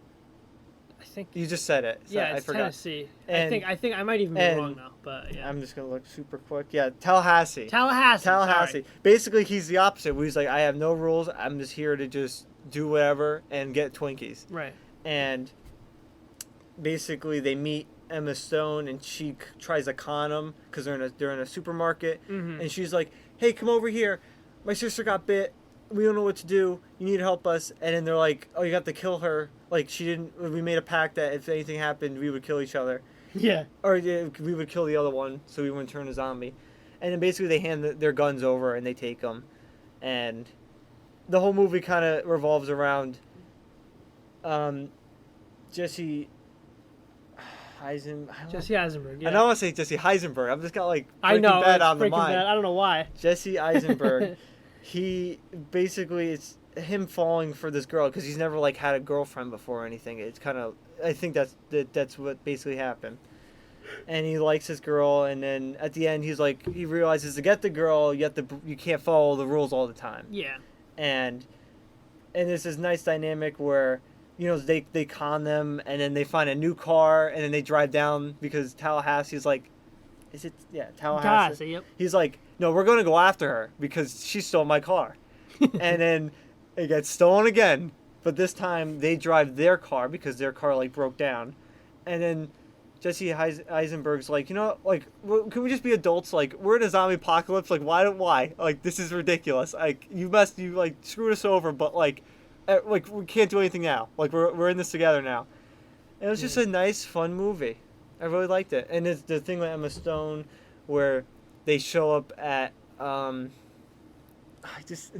I think. You just said it. So Yeah, it's I forgot. Tennessee. And- I think I might even be wrong now, but yeah. I'm just gonna look super quick. Yeah, Tallahassee. Tallahassee. Sorry. Basically, he's the opposite. Where he's like, I have no rules. I'm just here to just do whatever and get Twinkies. Right. And basically, they meet Emma Stone, and she tries to con him because they're in a supermarket, and she's like, "Hey, come over here. My sister got bit. We don't know what to do. You need to help us." And then they're like, "Oh, you have to kill her. Like she didn't. We made a pact that if anything happened, we would kill each other, Yeah. or we would kill the other one, so we wouldn't turn a zombie." And then basically they hand their guns over and they take them, and the whole movie kind of revolves around Jesse Eisenberg. Yeah. I don't want to say Jesse Heisenberg. I've just got like I know. Bad It's on the Breaking mind. Bad. I don't know why. Jesse Eisenberg. He basically it's him falling for this girl because he's never like had a girlfriend before or anything. It's kind of I think that's what basically happened. And he likes this girl, and then at the end he realizes to get the girl you can't follow the rules all the time. Yeah. And there's this nice dynamic where they con them, and then they find a new car, and then they drive down because Tallahassee's like, is it Tallahassee? Yep. He's like, no, we're gonna go after her because she stole my car, and then It gets stolen again, but this time they drive their car because their car like broke down, and then Jesse Eisenberg's like, like, can we just be adults? Like, we're in a zombie apocalypse. Like, why? Like, this is ridiculous. Like, you like screwed us over, but like we can't do anything now. Like, we're in this together now. And it was just a nice, fun movie. I really liked it, and it's the thing with Emma Stone, where they show up at it's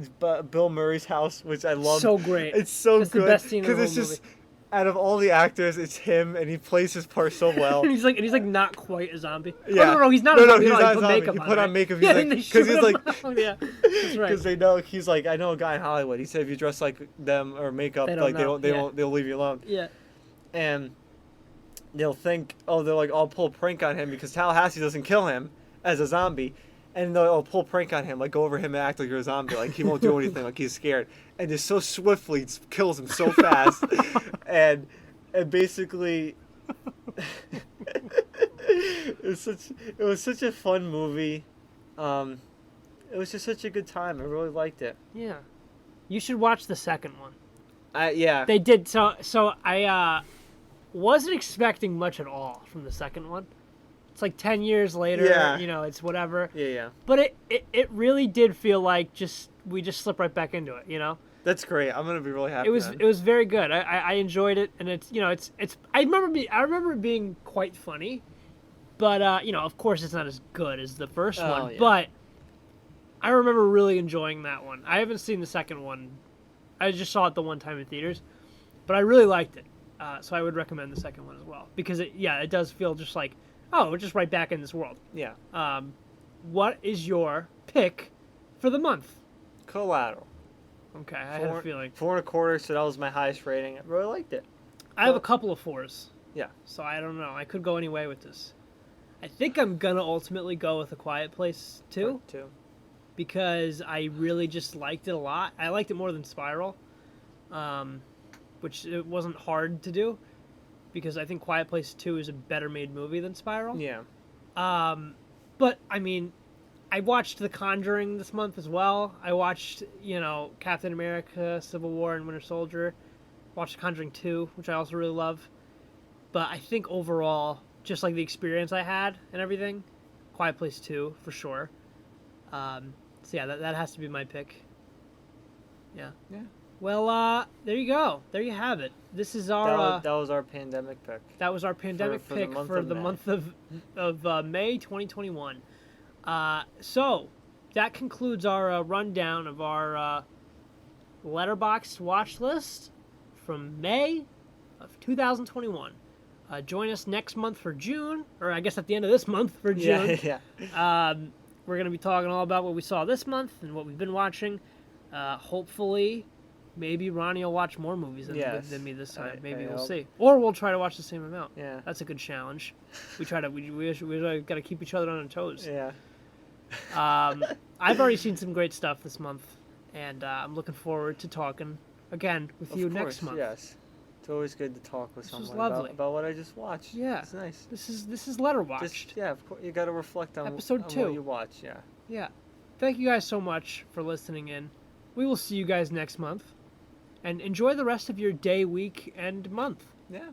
Bill Murray's house, which I love. So great. It's so That's good the best scene in the whole it's just movie. out of all the actors, it's him, and he plays his part so well. and he's like not quite a zombie. Yeah. Oh, no, he's not a zombie. He's not a He put zombie. makeup He on, put right? on makeup. Yeah, Because he's like, yeah, that's right. because they know he's like, I know a guy in Hollywood. He said if you dress like them or makeup, They like don't they know. won't, they'll leave you alone. Yeah. And they'll think, they're like, I'll pull a prank on him because Tallahassee doesn't kill him as a zombie. And they'll pull a prank on him, like go over him and act like you're a zombie, like he won't do anything, like he's scared, and just so swiftly kills him so fast, and basically, it was such a fun movie. It was just such a good time. I really liked it. Yeah, you should watch the second one. Yeah. They did so I wasn't expecting much at all from the second one. It's like 10 years later, it's whatever. Yeah. But it really did feel like we just slipped right back into it, That's great. I'm gonna be really happy. It was very good. I enjoyed it, and it's I remember it being quite funny, but of course it's not as good as the first one. Yeah. But I remember really enjoying that one. I haven't seen the second one. I just saw it the one time in theaters, but I really liked it. So I would recommend the second one as well because it does feel just like, oh, we're just right back in this world. Yeah. What is your pick for the month? Collateral. Okay, I had a feeling. 4.25, so that was my highest rating. I really liked it. I have a couple of 4s. Yeah. So I don't know. I could go any way with this. I think I'm going to ultimately go with A Quiet Place 2. Because I really just liked it a lot. I liked it more than Spiral, which it wasn't hard to do. Because I think Quiet Place 2 is a better made movie than Spiral. Yeah. But, I mean, I watched The Conjuring this month as well. I watched, Captain America, Civil War, and Winter Soldier. Watched The Conjuring 2, which I also really love. But I think overall, just like the experience I had and everything, Quiet Place 2, for sure. So yeah, that has to be my pick. Yeah. Yeah. Well, there you go. There you have it. This is our... that was our pandemic pick. That was our pandemic pick for the month of May 2021. So, that concludes our rundown of our Letterboxd watch list from May of 2021. Join us next month for June, or I guess at the end of this month for June. Yeah. We're going to be talking all about what we saw this month and what we've been watching. Hopefully, maybe Ronnie will watch more movies than me this time. Maybe we'll see. Or we'll try to watch the same amount. Yeah. That's a good challenge. We got to keep each other on our toes. Yeah. I've already seen some great stuff this month, and I'm looking forward to talking again with you next month. Yes. It's always good to talk with someone about what I just watched. Yeah. It's nice. This is Letterwatchd. Of course, you got to reflect on Episode 2. what you watch. Yeah. Yeah. Thank you guys so much for listening in. We will see you guys next month. And enjoy the rest of your day, week, and month. Yeah.